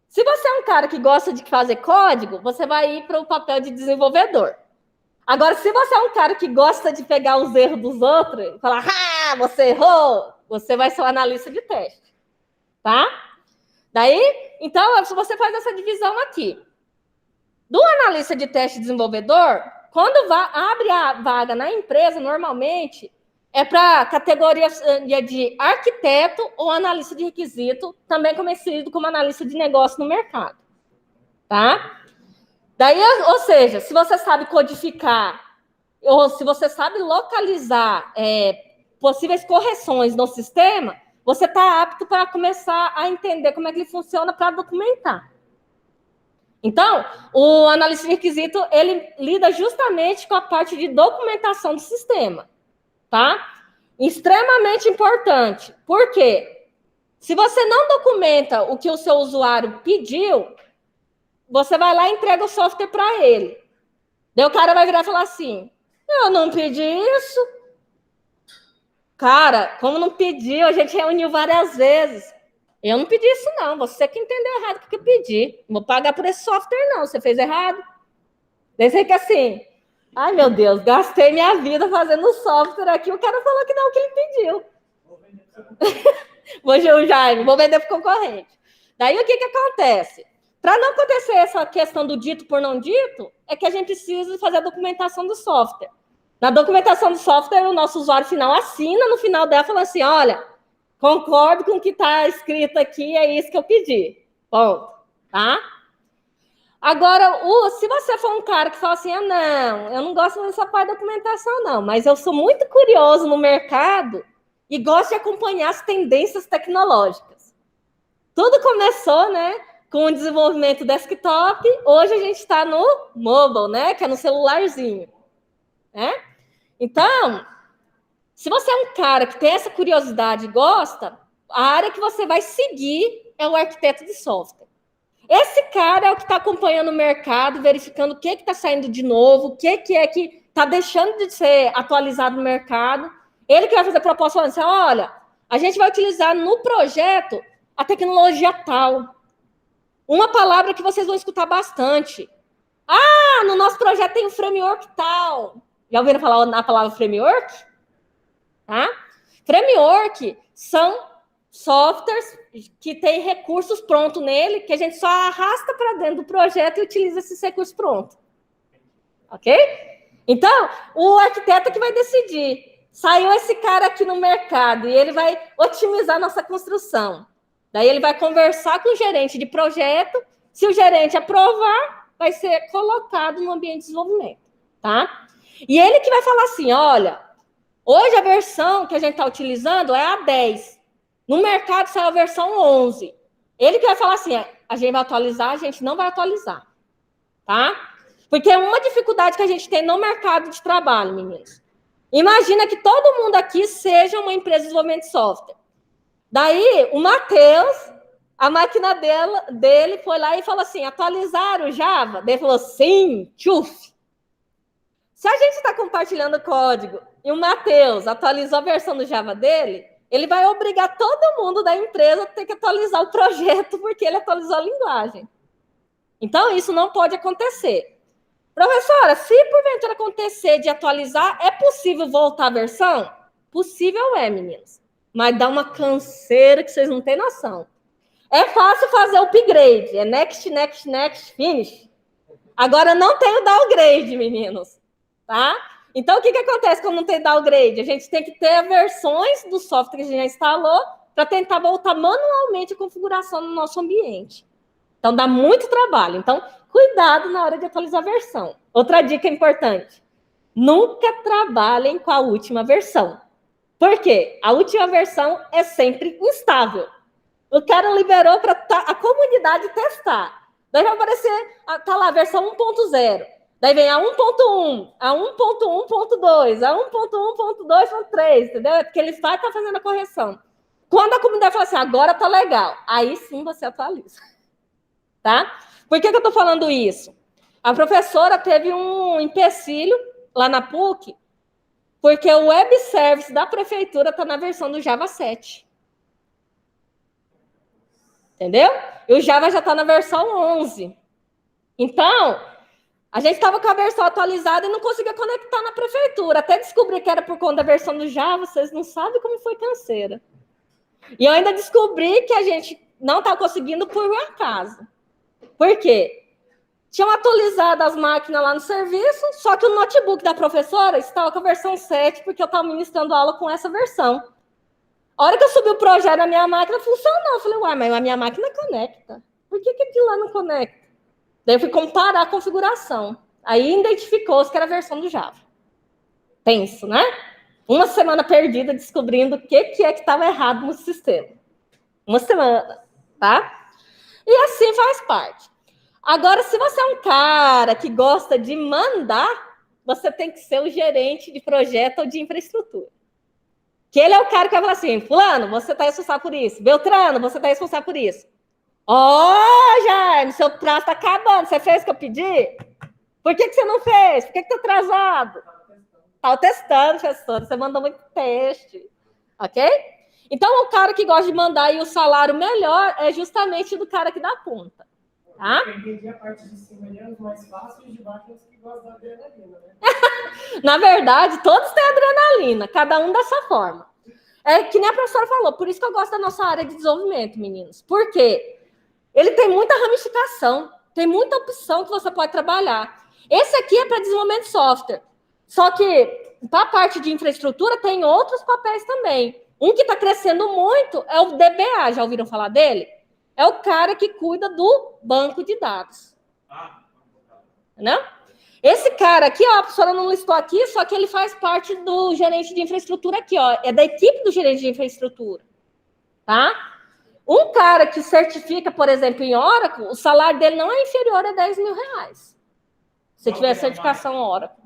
Se você é um cara que gosta de fazer código, você vai ir para o papel de desenvolvedor. Agora, se você é um cara que gosta de pegar os erros dos outros e falar, ah, você errou, você vai ser o analista de teste, tá? Daí, então, você faz essa divisão aqui. Do analista de teste desenvolvedor, quando abre a vaga na empresa, normalmente, é para categoria de arquiteto ou analista de requisito, também conhecido como analista de negócio no mercado, tá? Daí, ou seja, se você sabe codificar ou se você sabe localizar possíveis correções no sistema, você está apto para começar a entender como é que ele funciona para documentar. Então, o analista de requisito, ele lida justamente com a parte de documentação do sistema, tá? Extremamente importante. Por quê? Se você não documenta o que o seu usuário pediu, você vai lá e entrega o software para ele. Daí o cara vai virar e falar assim, eu não pedi isso. Cara, como não pediu, a gente reuniu várias vezes. Eu não pedi isso, não. Você que entendeu errado o que eu pedi. Não vou pagar por esse software, não. Você fez errado. Daí você fica assim, ai, meu Deus, gastei minha vida fazendo software aqui. O cara falou que não, que ele pediu. Vou vender para o concorrente. Daí o que acontece? Para não acontecer essa questão do dito por não dito, é que a gente precisa fazer a documentação do software. Na documentação do software, o nosso usuário final assina no final dela, fala assim, olha, concordo com o que está escrito aqui, é isso que eu pedi. Ponto. Tá? Agora, se você for um cara que fala assim, não, eu não gosto dessa parte da documentação, não, mas eu sou muito curioso no mercado e gosto de acompanhar as tendências tecnológicas. Tudo começou, né, com o desenvolvimento desktop, hoje a gente está no mobile, né, que é no celularzinho. Né? Então, se você é um cara que tem essa curiosidade e gosta, a área que você vai seguir é o arquiteto de software. Esse cara é o que está acompanhando o mercado, verificando o que está saindo de novo, o que é que está deixando de ser atualizado no mercado. Ele que vai fazer proposta falando assim, olha, a gente vai utilizar no projeto a tecnologia tal. Uma palavra que vocês vão escutar bastante. Ah, no nosso projeto tem um framework tal. Já ouviram falar na palavra framework? Tá? Framework são softwares que têm recursos prontos nele, que a gente só arrasta para dentro do projeto e utiliza esses recursos prontos. Ok? Então, o arquiteto que vai decidir. Saiu esse cara aqui no mercado e ele vai otimizar nossa construção. Daí ele vai conversar com o gerente de projeto. Se o gerente aprovar, vai ser colocado no ambiente de desenvolvimento. Tá? E ele que vai falar assim, olha, hoje a versão que a gente está utilizando é a 10. No mercado saiu a versão 11. Ele que vai falar assim, a gente vai atualizar, a gente não vai atualizar. Tá? Porque é uma dificuldade que a gente tem no mercado de trabalho, meninos. Imagina que todo mundo aqui seja uma empresa de desenvolvimento de software. Daí, o Matheus, a máquina dele foi lá e falou assim, atualizaram o Java? Daí ele falou, sim, tchuf. Se a gente está compartilhando código e o Matheus atualizou a versão do Java dele, ele vai obrigar todo mundo da empresa a ter que atualizar o projeto porque ele atualizou a linguagem. Então, isso não pode acontecer. Professora, se porventura acontecer de atualizar, é possível voltar a versão? Possível é, meninos. Mas dá uma canseira que vocês não têm noção. É fácil fazer o upgrade. É next, next, next, finish. Agora não tem o downgrade, meninos. Tá? Então, o que acontece quando não tem downgrade? A gente tem que ter versões do software que a gente já instalou para tentar voltar manualmente a configuração no nosso ambiente. Então, dá muito trabalho. Então, cuidado na hora de atualizar a versão. Outra dica importante. Nunca trabalhem com a última versão. Por quê? A última versão é sempre instável. O cara liberou para a comunidade testar. Daí vai aparecer, tá lá, a versão 1.0. Daí vem a 1.1, a 1.1.2, a 1.1.2.3, entendeu? É porque ele vai estar fazendo a correção. Quando a comunidade fala assim, agora tá legal, aí sim você atualiza. Tá? Por que eu tô falando isso? A professora teve um empecilho lá na PUC, porque o web service da prefeitura está na versão do Java 7. Entendeu? E o Java já está na versão 11. Então, a gente estava com a versão atualizada e não conseguia conectar na prefeitura. Até descobri que era por conta da versão do Java, vocês não sabem como foi canseira. E eu ainda descobri que a gente não estava conseguindo por um acaso. Por quê? Tinham atualizado as máquinas lá no serviço, só que o notebook da professora estava com a versão 7, porque eu estava ministrando aula com essa versão. A hora que eu subi o projeto na minha máquina, funcionou. Eu falei, uai, mas a minha máquina conecta. Por que aquilo lá não conecta? Daí eu fui comparar a configuração. Aí identificou-se que era a versão do Java. Penso, né? Uma semana perdida descobrindo o que é que estava errado no sistema. Uma semana, tá? E assim faz parte. Agora, se você é um cara que gosta de mandar, você tem que ser o gerente de projeto ou de infraestrutura. Que ele é o cara que vai falar assim, fulano, você está responsável por isso. Beltrano, você está responsável por isso. Jaime, seu prazo está acabando. Você fez o que eu pedi? Por que você não fez? Por que está atrasado? Estava testando, professor. Você mandou muito teste. Ok? Então, o cara que gosta de mandar e o salário melhor é justamente do cara que dá conta. Tá? Eu entendi a parte de cima ali, os mais fáceis de baixo, os que gostam da adrenalina, né? Na verdade, todos têm adrenalina, cada um dessa forma. É que nem a professora falou, por isso que eu gosto da nossa área de desenvolvimento, meninos. Por quê? Ele tem muita ramificação, tem muita opção que você pode trabalhar. Esse aqui é para desenvolvimento de software. Só que, para a parte de infraestrutura, tem outros papéis também. Um que está crescendo muito é o DBA, já ouviram falar dele? É o cara que cuida do banco de dados. Não? Esse cara aqui, ó, a professora não listou aqui, só que ele faz parte do gerente de infraestrutura aqui, ó. É da equipe do gerente de infraestrutura. Tá? Um cara que certifica, por exemplo, em Oracle, o salário dele não é inferior a 10 mil reais. Se tiver certificação Oracle.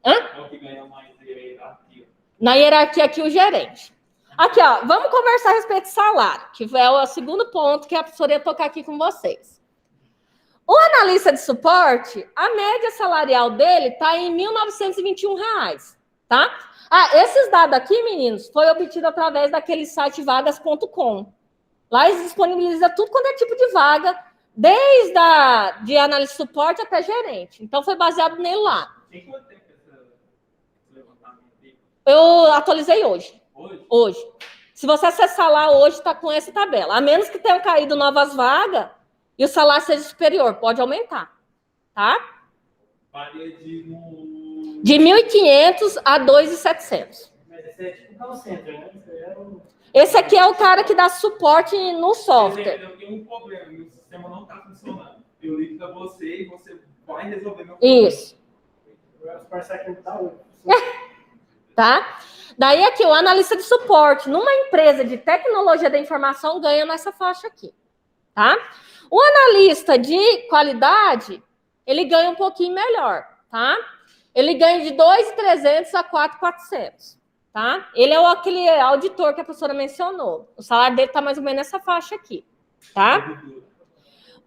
Hã? É o que ganha mais hierarquia. Na hierarquia aqui, o gerente. Aqui, ó, vamos conversar a respeito de salário, que é o segundo ponto que a professora ia tocar aqui com vocês. O analista de suporte, a média salarial dele está em R$ 1.921, tá? Esses dados aqui, meninos, foi obtido através daquele site vagas.com. Lá eles disponibilizam tudo quanto é tipo de vaga, desde de analista de suporte até gerente. Então, foi baseado nele lá. Tem quanto tempo esse levantamento aí? Eu atualizei hoje. Hoje? Se você acessar lá hoje, está com essa tabela. A menos que tenham caído novas vagas e o salário seja superior, pode aumentar. Tá? Varia de 1.500 a 2.700. Mas esse é tipo call center, né? Esse aqui é o cara que dá suporte no software. Eu tenho um problema, meu sistema não está funcionando. Eu ligo para você e você vai resolver meu problema. Isso. Agora, os parceiros aqui não tá hoje. Tá? Daí aqui, o analista de suporte numa empresa de tecnologia da informação ganha nessa faixa aqui, tá? O analista de qualidade, ele ganha um pouquinho melhor, tá? Ele ganha de 2.300 a 4.400, tá? Ele é aquele auditor que a professora mencionou. O salário dele tá mais ou menos nessa faixa aqui, tá?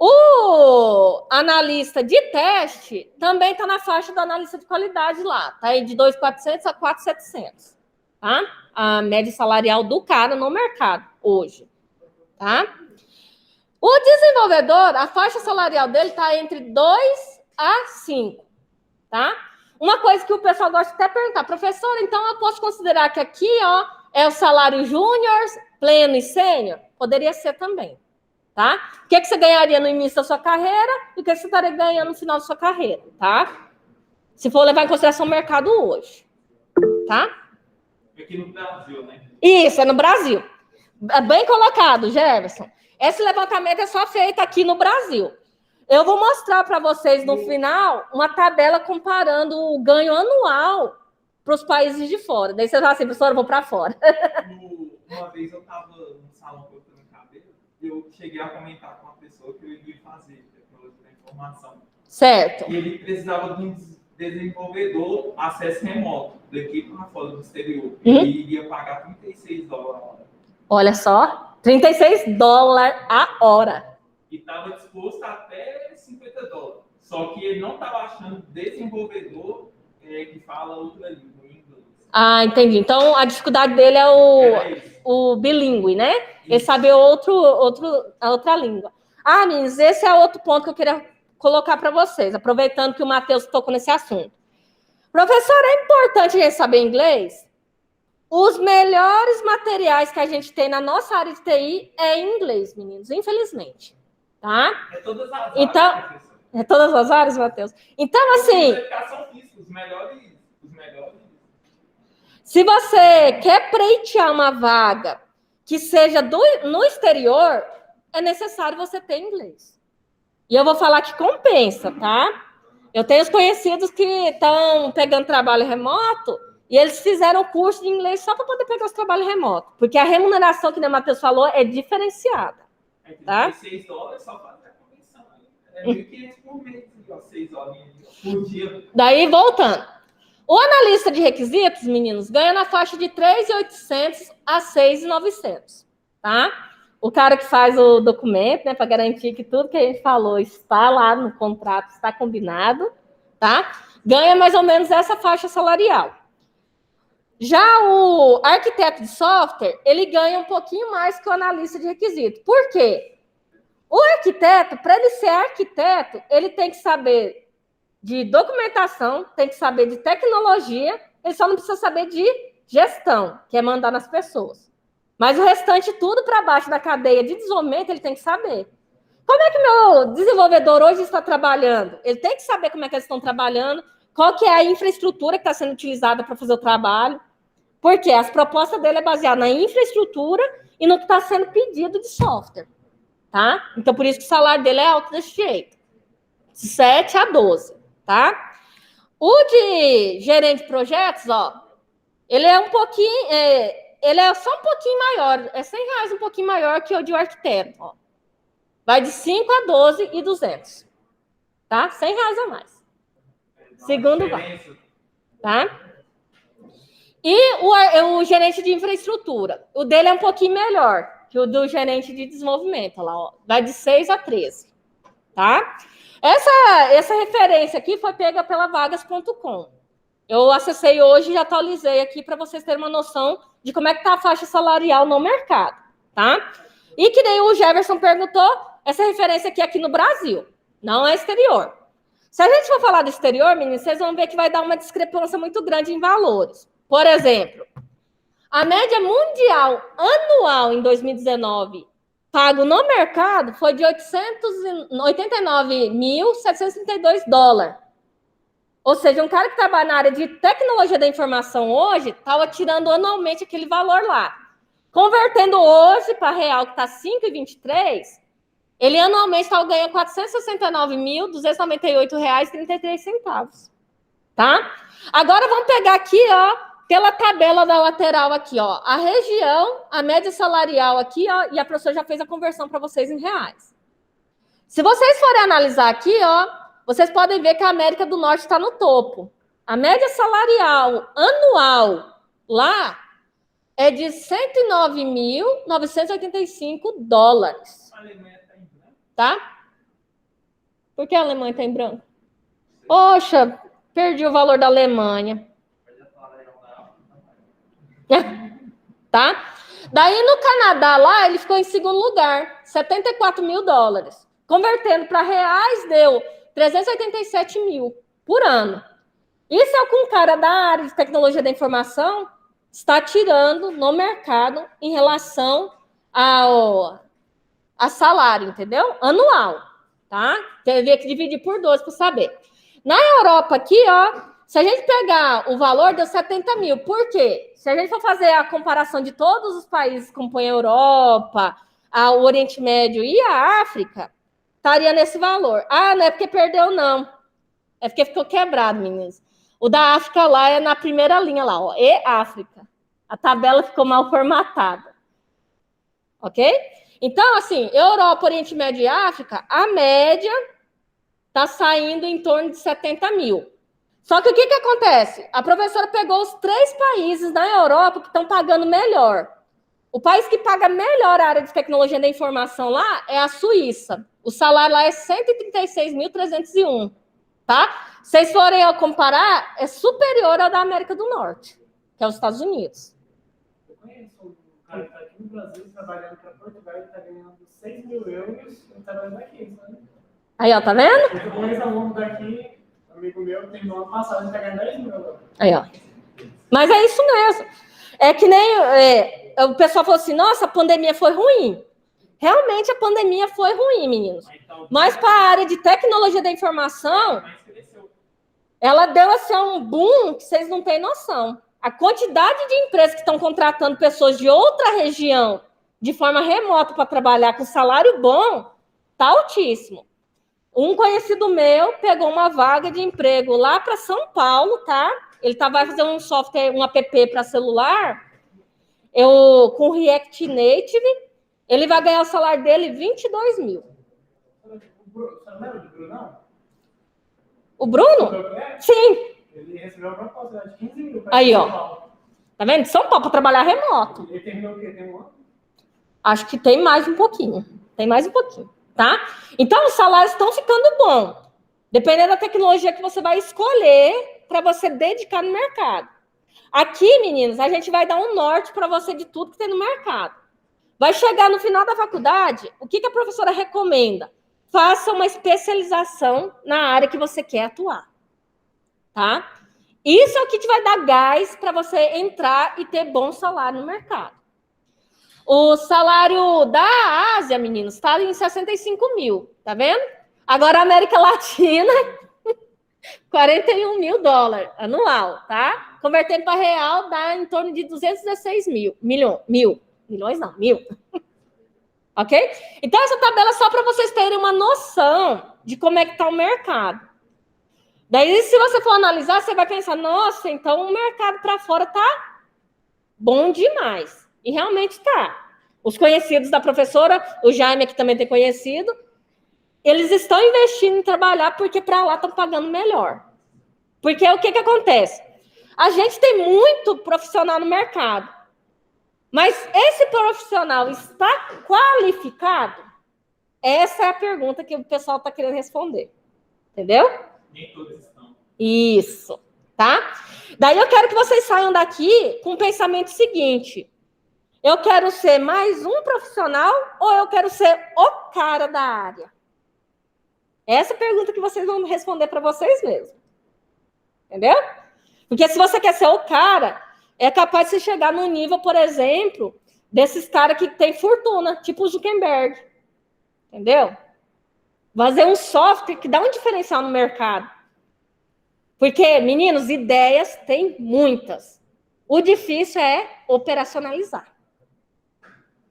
O analista de teste também está na faixa do analista de qualidade lá, tá aí de 2.400 a 4.700, tá? A média salarial do cara no mercado hoje, tá? O desenvolvedor, a faixa salarial dele está entre 2 a 5, tá? Uma coisa que o pessoal gosta de até perguntar, professora, então eu posso considerar que aqui, ó, é o salário júnior, pleno e sênior? Poderia ser também. Tá? O que você ganharia no início da sua carreira e o que você estaria ganhando no final da sua carreira, tá? Se for levar em consideração o mercado hoje. Tá? Aqui no Brasil, né? Isso, é no Brasil. Bem colocado, Jefferson. Esse levantamento é só feito aqui no Brasil. Eu vou mostrar para vocês no final uma tabela comparando o ganho anual para os países de fora. Daí você fala assim, professora, eu vou para fora. Uma vez eu estava no salão cortando cabelo, eu cheguei a comentar com uma pessoa que eu ia fazer tecnologia da informação. Certo. E ele precisava de um desenvolvedor acesso remoto, daqui para fora do exterior. Ele iria pagar $36 a hora. Olha só, $36 a hora. E estava disposto até $50. Só que ele não estava achando desenvolvedor que fala outra língua, em inglês. Ah, entendi. Então, a dificuldade dele é o bilíngue, né? Ele saber a outra língua. Ah, meninos, esse é outro ponto que eu queria colocar para vocês, aproveitando que o Matheus tocou nesse assunto. Professor, é importante a gente saber inglês? Os melhores materiais que a gente tem na nossa área de TI é em inglês, meninos, infelizmente. Tá? É todas as áreas, então, professor. É todas as áreas, Matheus? Então, assim... Educação física, os melhores. Se você quer pleitear uma vaga que seja no exterior, é necessário você ter inglês. E eu vou falar que compensa, tá? Eu tenho os conhecidos que estão pegando trabalho remoto e eles fizeram curso de inglês só para poder pegar os trabalhos remotos. Porque a remuneração, que o Matheus falou, é diferenciada. Tá? $6 só para a convenção. É 1.500 por mês, $6 por dia. Daí, voltando. O analista de requisitos, meninos, ganha na faixa de 3.800 a 6.900, tá? O cara que faz o documento, né, para garantir que tudo que a gente falou está lá no contrato, está combinado, tá? Ganha mais ou menos essa faixa salarial. Já o arquiteto de software, ele ganha um pouquinho mais que o analista de requisitos. Por quê? O arquiteto, para ele ser arquiteto, ele tem que saber de documentação, tem que saber de tecnologia, ele só não precisa saber de gestão, que é mandar nas pessoas. Mas o restante, tudo para baixo da cadeia de desenvolvimento, ele tem que saber. Como é que o meu desenvolvedor hoje está trabalhando? Ele tem que saber como é que eles estão trabalhando, qual que é a infraestrutura que está sendo utilizada para fazer o trabalho, porque as propostas dele é baseada na infraestrutura e no que está sendo pedido de software, tá? Então, por isso que o salário dele é alto desse jeito. 7 a 12, tá? O de gerente de projetos, ó, ele é um pouquinho... ele é só um pouquinho maior, é R$100 um pouquinho maior que o de arquiteto. Ó. Vai de 5 a 12.200. Tá? R$100 a mais. Segundo vai. Tá? E o gerente de infraestrutura. O dele é um pouquinho melhor que o do gerente de desenvolvimento. Lá, ó. Vai de 6 a 13. Tá? Essa referência aqui foi pega pela vagas.com. Eu acessei hoje e já atualizei aqui para vocês terem uma noção de como é que está a faixa salarial no mercado, tá? E que nem o Jefferson perguntou, essa referência aqui no Brasil, não é exterior. Se a gente for falar do exterior, meninos, vocês vão ver que vai dar uma discrepância muito grande em valores. Por exemplo, a média mundial anual em 2019 pago no mercado foi de $89.732. Ou seja, um cara que trabalha na área de tecnologia da informação hoje estava tirando anualmente aquele valor lá. Convertendo hoje para real, que está 5,23, ele anualmente estava ganhando R$469.298,33. Tá? Agora vamos pegar aqui, ó, pela tabela da lateral aqui, ó, a região, a média salarial aqui, ó, e a professora já fez a conversão para vocês em reais. Se vocês forem analisar aqui, ó, vocês podem ver que a América do Norte está no topo. A média salarial anual lá é de $109.985. A Alemanha está em branco. Tá? Por que a Alemanha está em branco? Poxa, perdi o valor da Alemanha. Tá? Daí no Canadá lá, ele ficou em segundo lugar, $74.000. Convertendo para reais, deu 387 mil por ano. Isso é o que um cara da área de tecnologia da informação está tirando no mercado em relação a salário, entendeu? Anual, tá? Teve que dividir por 12 para saber. Na Europa aqui, ó, se a gente pegar o valor, deu 70 mil. Por quê? Se a gente for fazer a comparação de todos os países que compõem a Europa, o Oriente Médio e a África, estaria nesse valor. Ah, não é porque perdeu, não. É porque ficou quebrado, meninas. O da África lá é na primeira linha lá, ó. E África. A tabela ficou mal formatada. Ok? Então, assim, Europa, Oriente Médio e África, a média está saindo em torno de 70 mil. Só que o que acontece? A professora pegou os 3 países na Europa que estão pagando melhor. O país que paga melhor a área de tecnologia da informação lá é a Suíça. O salário lá é 136.301, tá? Se vocês forem a comparar, é superior ao da América do Norte, que é os Estados Unidos. Eu conheço um cara que está aqui no Brasil, trabalhando para Portugal, ele está ganhando 6 mil euros e trabalhando aqui, sabe? Aí, ó, tá vendo? Eu tenho um ex-aluno daqui, amigo meu, tem no ano passado, ele está ganhando 10 mil agora. Aí, ó. Mas é isso mesmo. É que nem o pessoal falou assim, nossa, a pandemia foi ruim. Realmente a pandemia foi ruim, meninos. Mas para a área de tecnologia da informação, ela deu assim um boom que vocês não têm noção. A quantidade de empresas que estão contratando pessoas de outra região de forma remota para trabalhar com salário bom está altíssimo. Um conhecido meu pegou uma vaga de emprego lá para São Paulo, tá? Ele vai fazer um software, um app para celular, com React Native, ele vai ganhar o salário dele 22 mil. Você não lembra do Brunão? O Bruno? Sim. Ele recebeu uma proposta de 15 mil. Aí, ó. Tá vendo? São Paulo para trabalhar remoto. Ele terminou o quê? Tem um ano? Acho que tem mais um pouquinho. Tem mais um pouquinho, tá? Então, os salários estão ficando bons. Dependendo da tecnologia que você vai escolher para você dedicar no mercado. Aqui, meninos, a gente vai dar um norte para você de tudo que tem no mercado. Vai chegar no final da faculdade, o que a professora recomenda? Faça uma especialização na área que você quer atuar. Tá? Isso é o que te vai dar gás para você entrar e ter bom salário no mercado. O salário da Ásia, meninos, está em 65 mil, tá vendo? Agora a América Latina, 41 mil dólares anual, tá? Convertendo para real, dá em torno de 216 milhões não, mil. Ok? Então, essa tabela é só para vocês terem uma noção de como é que está o mercado. Daí, se você for analisar, você vai pensar, nossa, então o mercado para fora tá bom demais. E realmente tá. Os conhecidos da professora, o Jaime aqui também tem conhecido, eles estão investindo em trabalhar porque para lá estão pagando melhor. Porque o que acontece? A gente tem muito profissional no mercado. Mas esse profissional está qualificado? Essa é a pergunta que o pessoal está querendo responder. Entendeu? Nem todos estão. Isso, tá? Daí eu quero que vocês saiam daqui com o pensamento seguinte. Eu quero ser mais um profissional ou eu quero ser o cara da área? Essa é a pergunta que vocês vão responder para vocês mesmos. Entendeu? Porque se você quer ser o cara, é capaz de você chegar no nível, por exemplo, desses caras que tem fortuna, tipo o Zuckerberg. Entendeu? Fazer um software que dá um diferencial no mercado. Porque, meninos, ideias tem muitas. O difícil é operacionalizar.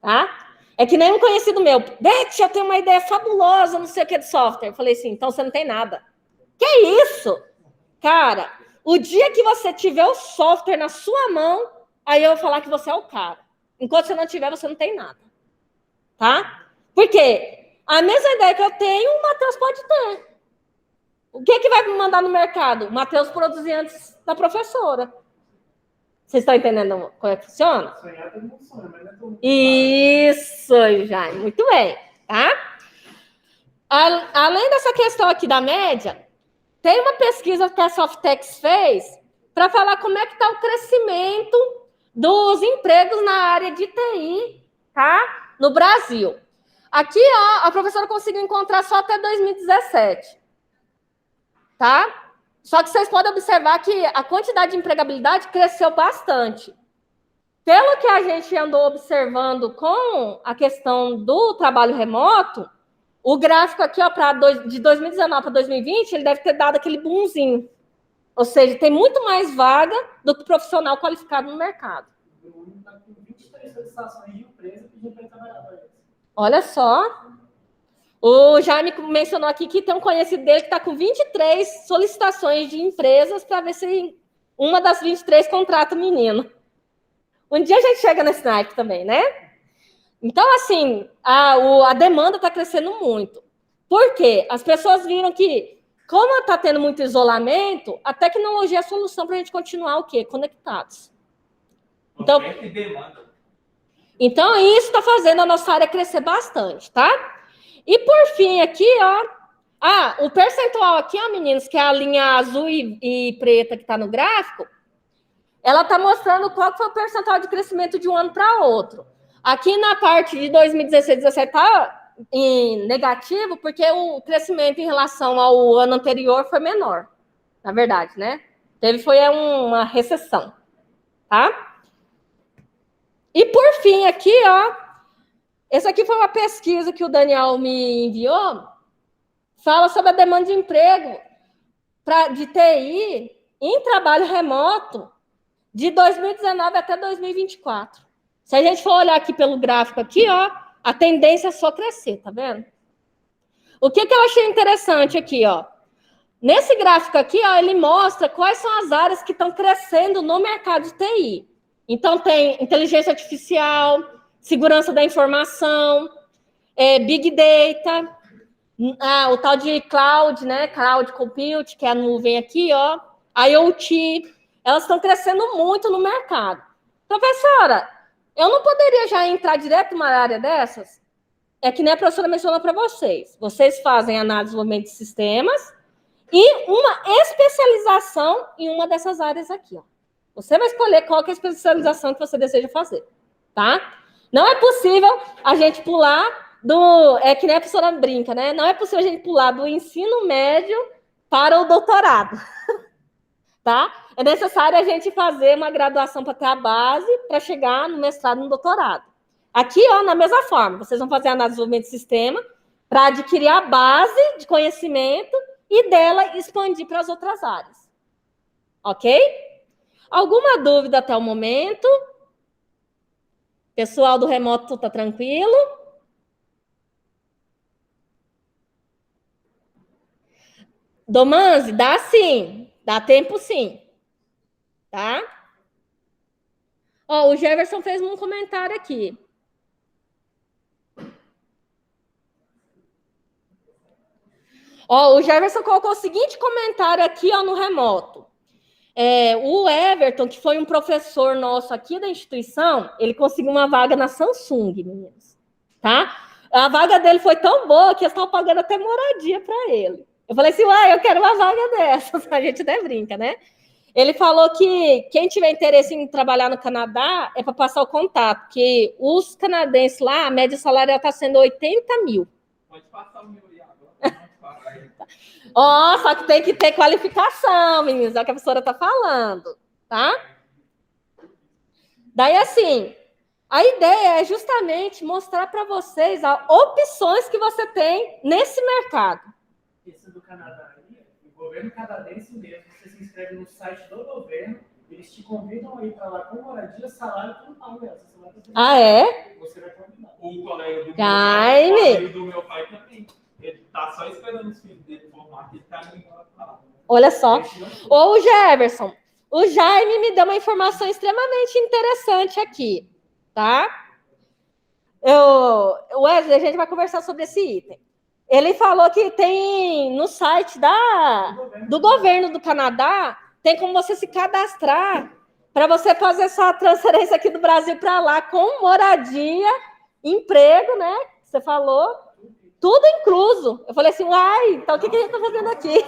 Tá? É que nem um conhecido meu. Beth, eu tenho uma ideia fabulosa, não sei o que de software. Eu falei assim, então você não tem nada. Que isso? Cara, o dia que você tiver o software na sua mão, aí eu vou falar que você é o cara. Enquanto você não tiver, você não tem nada. Tá? Por quê? A mesma ideia que eu tenho, o Matheus pode ter. O que vai me mandar no mercado? O Matheus produzir antes da professora. Vocês estão entendendo como é que funciona? Sonhar todo mundo sonha, mas não é todo mundo. Isso, Jaime. Muito bem. Tá? Além dessa questão aqui da média, tem uma pesquisa que a Softex fez para falar como é que está o crescimento dos empregos na área de TI, tá? No Brasil. Aqui, ó, a professora conseguiu encontrar só até 2017. Tá? Só que vocês podem observar que a quantidade de empregabilidade cresceu bastante. Pelo que a gente andou observando com a questão do trabalho remoto, O gráfico aqui, ó, de 2019 para 2020, ele deve ter dado aquele boomzinho. Ou seja, tem muito mais vaga do que profissional qualificado no mercado. O Bruno está com 23 solicitações de empresa pedindo para trabalhar. Olha só. O Jaime mencionou aqui que tem um conhecido dele que está com 23 solicitações de empresas para ver se uma das 23 contrata o menino. Um dia a gente chega nesse naipe também, né? Então, assim, a demanda está crescendo muito. Por quê? As pessoas viram que, como está tendo muito isolamento, a tecnologia é a solução para a gente continuar o quê? Conectados. Então isso está fazendo a nossa área crescer bastante, tá? E por fim, aqui, ó. O percentual aqui, ó, meninos, que é a linha azul e preta que está no gráfico, ela está mostrando qual foi o percentual de crescimento de um ano para outro. Aqui na parte de 2016, 2017 está em negativo, porque o crescimento em relação ao ano anterior foi menor, na verdade, né? Foi uma recessão, tá? E por fim, aqui, ó, essa aqui foi uma pesquisa que o Daniel me enviou, fala sobre a demanda de emprego de TI em trabalho remoto de 2019 até 2024. Se a gente for olhar aqui pelo gráfico aqui, ó, a tendência é só crescer, tá vendo? O que eu achei interessante aqui, ó? Nesse gráfico aqui, ó, ele mostra quais são as áreas que estão crescendo no mercado de TI. Então, tem inteligência artificial, segurança da informação, Big Data, o tal de cloud, né? Cloud Compute, que é a nuvem aqui, ó. IoT, elas estão crescendo muito no mercado. Professora, eu não poderia já entrar direto numa área dessas? É que nem a professora mencionou para vocês. Vocês fazem análise de desenvolvimento de sistemas e uma especialização em uma dessas áreas aqui, ó. Você vai escolher qual que é a especialização que você deseja fazer, tá? Não é possível a gente pular é que nem a professora brinca, né? Não é possível a gente pular do ensino médio para o doutorado, tá? É necessário a gente fazer uma graduação para ter a base para chegar no mestrado e no doutorado. Aqui, ó, na mesma forma, vocês vão fazer análise de desenvolvimento de sistema para adquirir a base de conhecimento e dela expandir para as outras áreas. Ok? Alguma dúvida até o momento? Pessoal do remoto tá tranquilo? Domanzi, dá sim. Dá tempo sim. Tá? Ó, o Jefferson fez um comentário aqui. Ó, o Jefferson colocou o seguinte comentário aqui, ó, no remoto. O Everton, que foi um professor nosso aqui da instituição, ele conseguiu uma vaga na Samsung, meninos. Tá? A vaga dele foi tão boa que eles estavam pagando até moradia para ele. Eu falei assim, uai, eu quero uma vaga dessas. A gente até brinca, né? Ele falou que quem tiver interesse em trabalhar no Canadá é para passar o contato, porque os canadenses lá, a média salarial está sendo 80 mil. Pode passar o meu aí agora. Ó, só que tem que ter qualificação, meninos, é o que a professora está falando, tá? Daí, assim, a ideia é justamente mostrar para vocês as opções que você tem nesse mercado. Esse do Canadá aí, o governo canadense mesmo, você se inscreve no site do governo, eles te convidam a ir para lá com moradia, salário, tudo pago mesmo. É? Você vai convidar. O colega do meu pai também. Ele tá só esperando os filhos dele formar, que ele tá indo embora pra lá. Olha só. Ô, o Jefferson, o Jaime me deu uma informação extremamente interessante aqui, tá? Wesley, a gente vai conversar sobre esse item. Ele falou que tem no site do governo do Canadá, tem como você se cadastrar para você fazer essa transferência aqui do Brasil para lá com moradia, emprego, né? Você falou, tudo incluso. Eu falei assim, uai, então o que a gente está fazendo aqui?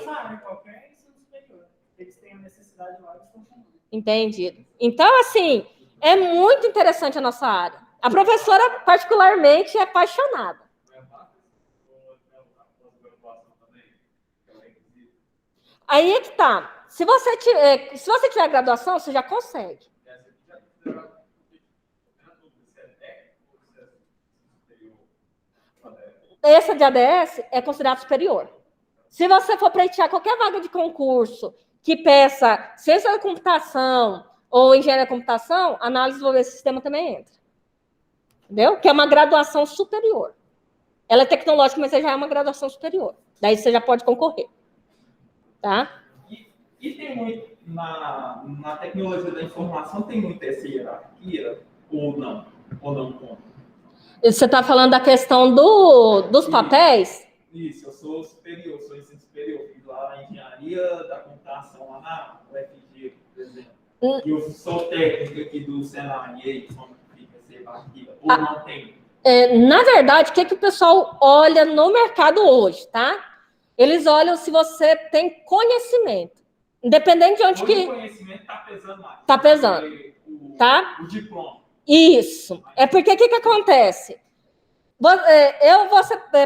Eles têm a necessidade lá, eles estão chamando. Entendido. Então, assim, é muito interessante a nossa área. A professora, particularmente, é apaixonada. Aí é que tá. Se você tiver graduação, você já consegue. essa de ADS é considerado superior. Se você for pleitear qualquer vaga de concurso que peça ciência da computação ou engenharia da computação, análise de desenvolvimento de sistema também entra. Entendeu? Que é uma graduação superior. Ela é tecnológica, mas já é uma graduação superior. Daí você já pode concorrer. Tá? E tem muito, na tecnologia da informação, tem muita essa hierarquia? Ou não? Ou não conta? Você está falando da questão dos papéis? Isso, eu sou superior, sou ensino superior. Fiz lá a engenharia da computação lá na UFG, por exemplo. E eu sou técnico aqui do Senai. E aí, como fica essa hierarquia? Ou não tem? Na verdade, o que o pessoal olha no mercado hoje, tá? Eles olham se você tem conhecimento. Independente de onde que... O conhecimento está pesando mais. Está pesando. Tá? O diploma. Isso. É porque o que acontece?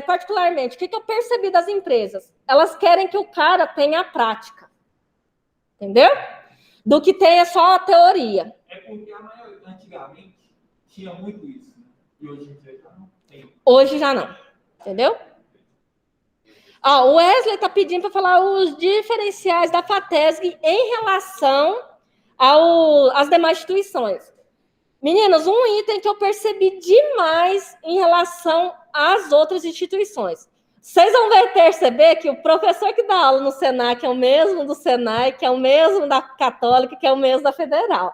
Particularmente, o que eu percebi das empresas? Elas querem que o cara tenha a prática. Entendeu? Do que tenha só a teoria. É porque antigamente tinha muito isso. Né? E hoje em dia já não tem. Hoje já não. Entendeu? O Wesley está pedindo para falar os diferenciais da FATESG em relação às demais instituições. Meninos, um item que eu percebi demais em relação às outras instituições. Vocês vão perceber que o professor que dá aula no Senai, que é o mesmo do Senai, que é o mesmo da Católica, que é o mesmo da Federal.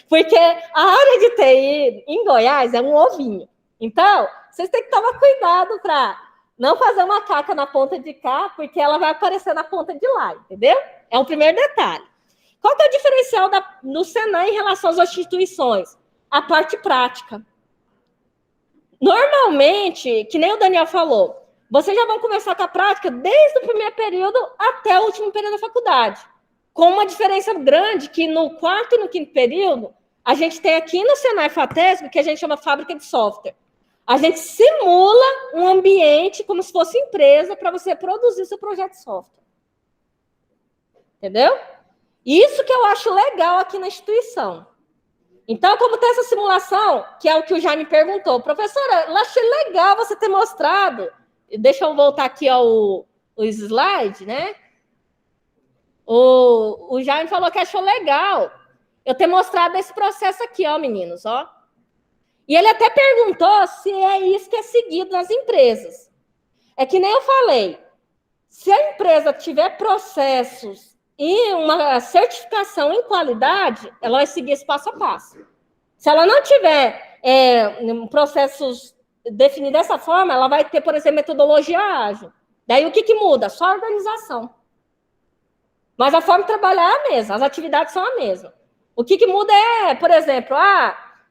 Porque a área de TI em Goiás é um ovinho. Então, vocês têm que tomar cuidado para não fazer uma caca na ponta de cá, porque ela vai aparecer na ponta de lá, entendeu? É o primeiro detalhe. Qual que é o diferencial no Senai em relação às instituições? A parte prática. Normalmente, que nem o Daniel falou, vocês já vão começar com a prática desde o primeiro período até o último período da faculdade. Com uma diferença grande que no quarto e no quinto período, a gente tem aqui no Senai FATESG, que a gente chama fábrica de software. A gente simula um ambiente como se fosse empresa para você produzir seu projeto de software. Entendeu? Isso que eu acho legal aqui na instituição. Então, como tem essa simulação, que é o que o Jaime perguntou, professora, eu achei legal você ter mostrado. Deixa eu voltar aqui ao slide, né? O Jaime falou que achou legal eu ter mostrado esse processo aqui, ó, meninos, ó. E ele até perguntou se é isso que é seguido nas empresas. É que nem eu falei, se a empresa tiver processos e uma certificação em qualidade, ela vai seguir esse passo a passo. Se ela não tiver processos definidos dessa forma, ela vai ter, por exemplo, metodologia ágil. Daí o que muda? Só a organização. Mas a forma de trabalhar é a mesma, as atividades são a mesma. O que muda é, por exemplo,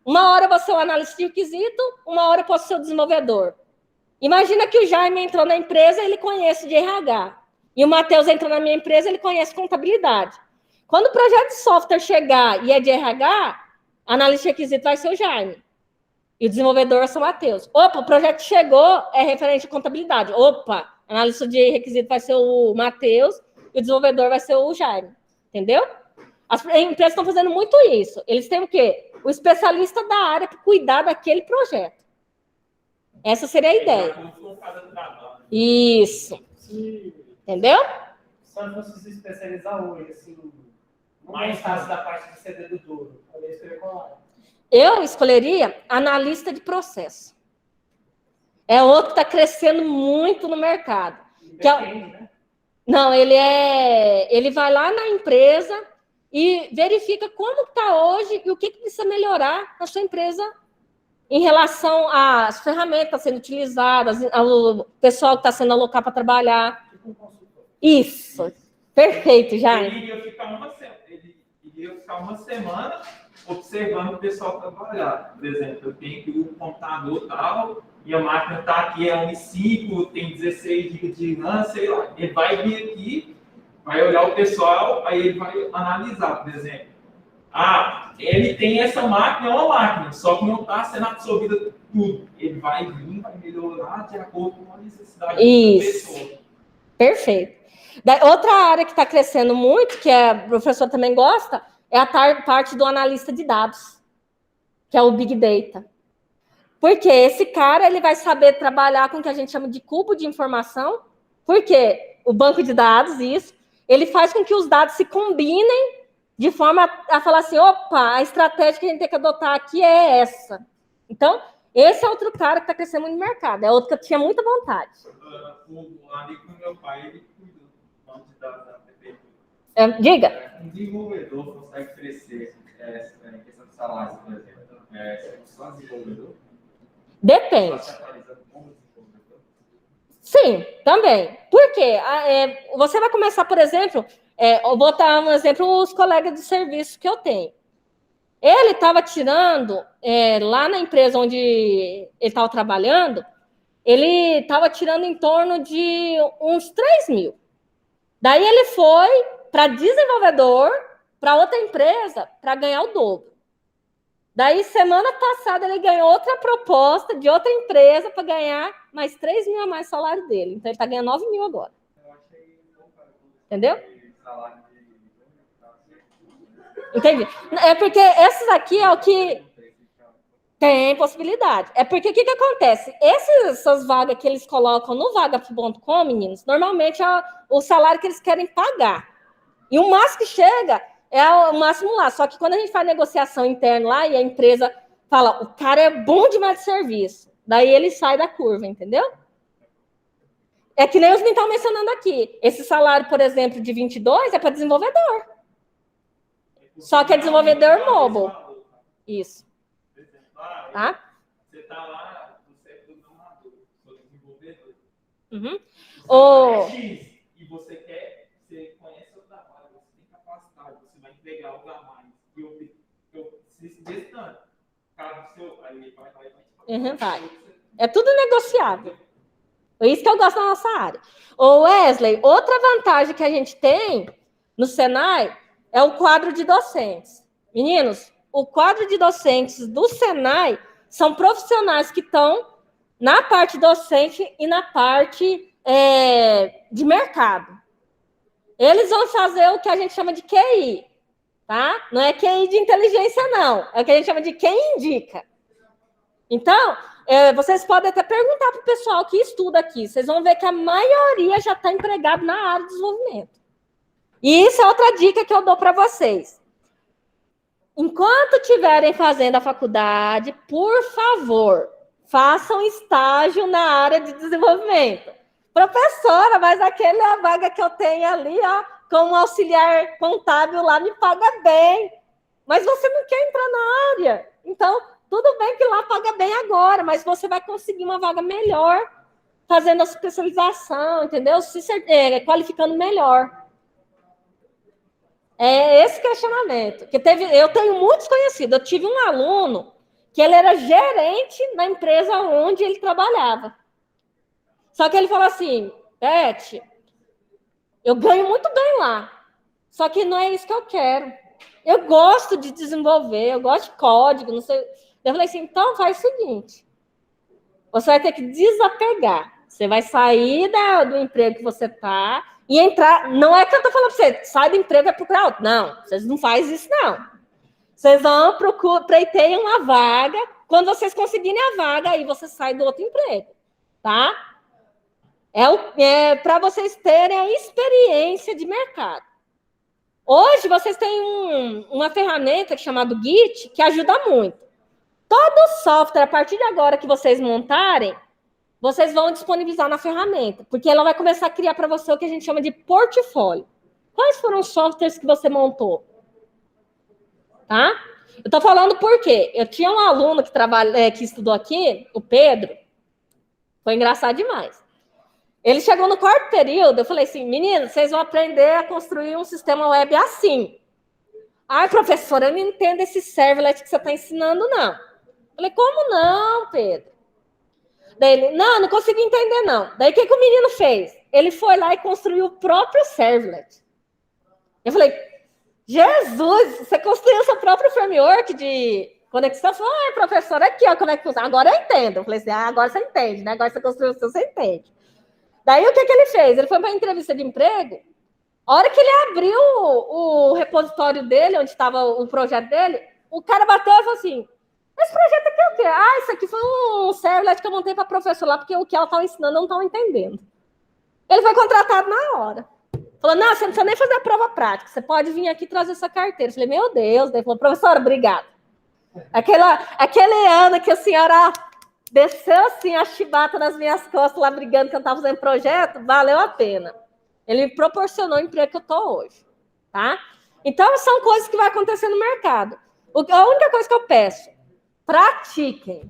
uma hora você é o analista de requisito, uma hora eu posso ser o desenvolvedor. Imagina que o Jaime entrou na empresa, ele conhece de RH. E o Matheus entrou na minha empresa, ele conhece contabilidade. Quando o projeto de software chegar e é de RH, analista de requisito vai ser o Jaime. E o desenvolvedor é o Matheus. Opa, o projeto chegou, é referente à contabilidade. Opa, analista de requisito vai ser o Matheus e o desenvolvedor vai ser o Jaime. Entendeu? As empresas estão fazendo muito isso. Eles têm o quê? O especialista da área para cuidar daquele projeto. Essa seria a ideia. Isso. Entendeu? Só não se especializar hoje, assim, mais fácil da parte de CD do duro. Eu escolheria analista de processo. É outro que está crescendo muito no mercado. Né? Não, ele vai lá na empresa e verifica como está hoje e o que precisa melhorar na sua empresa em relação às ferramentas sendo utilizadas, ao pessoal que está sendo alocado para trabalhar. Isso, perfeito, Jaime. Ele iria ficar uma semana observando o pessoal trabalhar. Por exemplo, eu tenho aqui o computador tal, e a máquina está aqui, é 1.5, tem 16 GB de RAM, sei lá. Ele vai vir aqui, vai olhar o pessoal, aí ele vai analisar, por exemplo. Ele tem essa máquina, é uma máquina, só que não está sendo absorvida tudo. Ele vai vir, vai melhorar de acordo com a necessidade da pessoa. Perfeito. Outra área que está crescendo muito, que o professor também gosta, é a parte do analista de dados, que é o Big Data. Porque esse cara ele vai saber trabalhar com o que a gente chama de cubo de informação, porque o banco de dados, isso, ele faz com que os dados se combinem de forma a falar assim, opa, a estratégia que a gente tem que adotar aqui é essa. Então, esse é outro cara que está crescendo muito no mercado, é outro que eu tinha muita vontade. O amigo do meu pai, ele cuida do banco de dados da prefeitura. Diga. Um desenvolvedor consegue crescer em questão de salário, por exemplo. Só desenvolvedor? Depende. Sim, também. Por quê? Você vai começar, por exemplo, eu vou dar um exemplo, os colegas de serviço que eu tenho. Ele estava tirando, lá na empresa onde ele estava trabalhando, ele estava tirando em torno de uns 3 mil. Daí ele foi para desenvolvedor, para outra empresa, para ganhar o dobro. Daí, semana passada, ele ganhou outra proposta de outra empresa para ganhar mais 3 mil a mais salário dele. Então, ele está ganhando 9 mil agora. Entendeu? Entendi. É porque esses aqui é o que tem possibilidade. É porque o que acontece? Essas vagas que eles colocam no vaga.com, meninos, normalmente é o salário que eles querem pagar. E o máximo que chega é o máximo lá. Só que quando a gente faz negociação interna lá e a empresa fala, o cara é bom demais de serviço, daí ele sai da curva, entendeu? É que nem os meninos estão mencionando aqui. Esse salário, por exemplo, de 22 é para desenvolvedor. Só que é desenvolvedor mobile. Isso. Tá? Você está lá, você é programador, sou desenvolvedor. Uhum. E você conhece o trabalho, você tem capacidade, você vai entregar algo a mais. E eu se destando. Caso seu, aí vai. É tudo negociável. É isso que eu gosto da nossa área. Wesley, outra vantagem que a gente tem no Senai é o quadro de docentes. Meninos, o quadro de docentes do Senai são profissionais que estão na parte docente e na parte de mercado. Eles vão fazer o que a gente chama de QI, tá? Não é QI de inteligência, não. É o que a gente chama de quem indica. Então, vocês podem até perguntar para o pessoal que estuda aqui. Vocês vão ver que a maioria já está empregado na área de desenvolvimento. E isso é outra dica que eu dou para vocês. Enquanto estiverem fazendo a faculdade, por favor, façam estágio na área de desenvolvimento. Professora, mas aquela vaga que eu tenho ali, ó, como auxiliar contábil lá, me paga bem. Mas você não quer entrar na área. Então, tudo bem que lá paga bem agora, mas você vai conseguir uma vaga melhor fazendo a especialização, entendeu? Qualificando melhor. É esse questionamento. Eu tenho muitos conhecidos. Eu tive um aluno que ele era gerente na empresa onde ele trabalhava. Só que ele falou assim, Beth, eu ganho muito bem lá. Só que não é isso que eu quero. Eu gosto de desenvolver, eu gosto de código, não sei. Eu falei assim, então faz o seguinte. Você vai ter que desapegar. Você vai sair do emprego que você está e entrar. Não é que eu estou falando para você, sai do emprego e vai procurar outro. Não, vocês não fazem isso, não. Vocês vão pleiteiam uma vaga. Quando vocês conseguirem a vaga, aí você sai do outro emprego. Tá? Para vocês terem a experiência de mercado. Hoje, vocês têm uma ferramenta chamada Git, que ajuda muito. Todo software, a partir de agora que vocês montarem, vocês vão disponibilizar na ferramenta, porque ela vai começar a criar para você o que a gente chama de portfólio. Quais foram os softwares que você montou? Tá? Eu estou falando por quê? Eu tinha um aluno que estudou aqui, o Pedro, foi engraçado demais. Ele chegou no 4º período, eu falei assim, meninos, vocês vão aprender a construir um sistema web assim. Ai, professora, eu não entendo esse servlet que você está ensinando, não. Eu falei, como não, Pedro? Daí ele, não consegui entender, não. Daí o que o menino fez? Ele foi lá e construiu o próprio servlet. Eu falei, Jesus, você construiu o seu próprio framework de conexão? Eu falei, professora, aqui, ó, como é que funciona. Agora eu entendo. Eu falei assim, agora você entende, né? Agora você construiu o seu, você entende. Daí o que ele fez? Ele foi para a entrevista de emprego. A hora que ele abriu o repositório dele, onde estava o projeto dele, o cara bateu e falou assim, Esse projeto aqui é o quê? Ah, isso aqui foi um servlet que eu montei para a professora lá, porque o que ela estava ensinando eu não estava entendendo. Ele foi contratado na hora. Falou, não, você não precisa nem fazer a prova prática, você pode vir aqui trazer essa carteira. Eu falei, meu Deus. Ele falou, professora, obrigada. Aquele ano que a senhora desceu assim a chibata nas minhas costas lá brigando que eu não estava fazendo projeto, valeu a pena. Ele me proporcionou o emprego que eu estou hoje. Tá? Então, são coisas que vão acontecer no mercado. A única coisa que eu peço, pratiquem.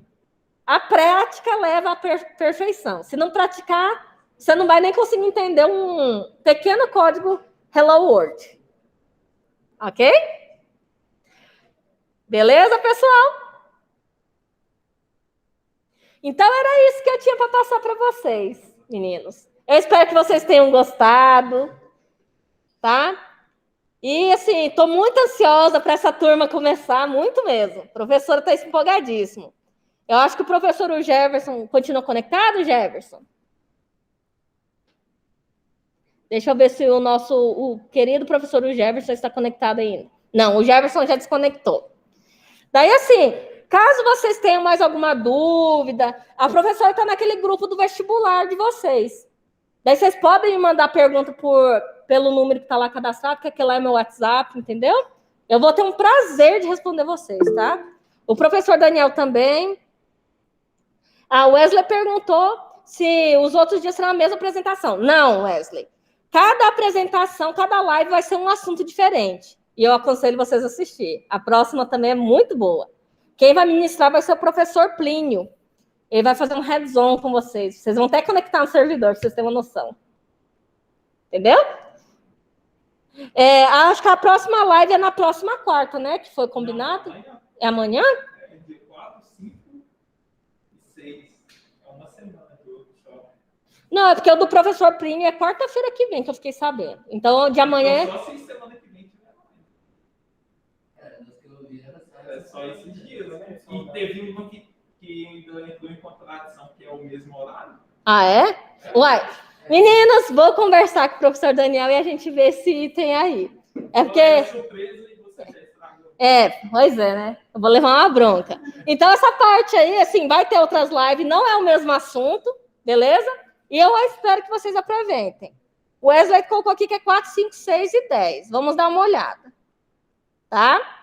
A prática leva à perfeição. Se não praticar, você não vai nem conseguir entender um pequeno código Hello World. Ok? Beleza, pessoal? Então, era isso que eu tinha para passar para vocês, meninos. Eu espero que vocês tenham gostado, tá? E, assim, estou muito ansiosa para essa turma começar, muito mesmo. A professora está empolgadíssima. Eu acho que o professor Jefferson continua conectado, Jefferson? Deixa eu ver se o querido professor Jefferson está conectado ainda. Não, o Jefferson já desconectou. Daí, assim, caso vocês tenham mais alguma dúvida, a professora está naquele grupo do vestibular de vocês. Daí vocês podem me mandar pergunta pelo número que está lá cadastrado, que aquele lá é meu WhatsApp, entendeu? Eu vou ter um prazer de responder vocês, tá? O professor Daniel também. A Wesley perguntou se os outros dias serão a mesma apresentação. Não, Wesley. Cada apresentação, cada live vai ser um assunto diferente. E eu aconselho vocês a assistir. A próxima também é muito boa. Quem vai ministrar vai ser o professor Plínio. Ele vai fazer um hands-on com vocês. Vocês vão até conectar no servidor, para vocês terem uma noção. Entendeu? Acho que a próxima live é na próxima quarta, né? Que foi combinado. É amanhã? É dia 4, 5 e 6. É uma semana de workshop. Não, é porque o do professor Plínio é quarta-feira que vem, que eu fiquei sabendo. Então, de amanhã... Só se semana que vem tiver mais. É só esses dias, né? E teve uma que ainda entrou em contradição, que é o mesmo horário. Ah, é? Uai, meninas, vou conversar com o professor Daniel e a gente vê esse item aí. É porque... surpresa e você já estragou. Pois é, né? Eu vou levar uma bronca. Então, essa parte aí, assim, vai ter outras lives, não é o mesmo assunto, beleza? E eu espero que vocês aproveitem. O Wesley colocou aqui que é 4, 5, 6 e 10. Vamos dar uma olhada. Tá?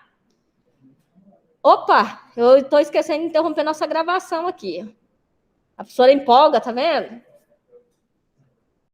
Opa, eu estou esquecendo de interromper nossa gravação aqui. A professora empolga, tá vendo?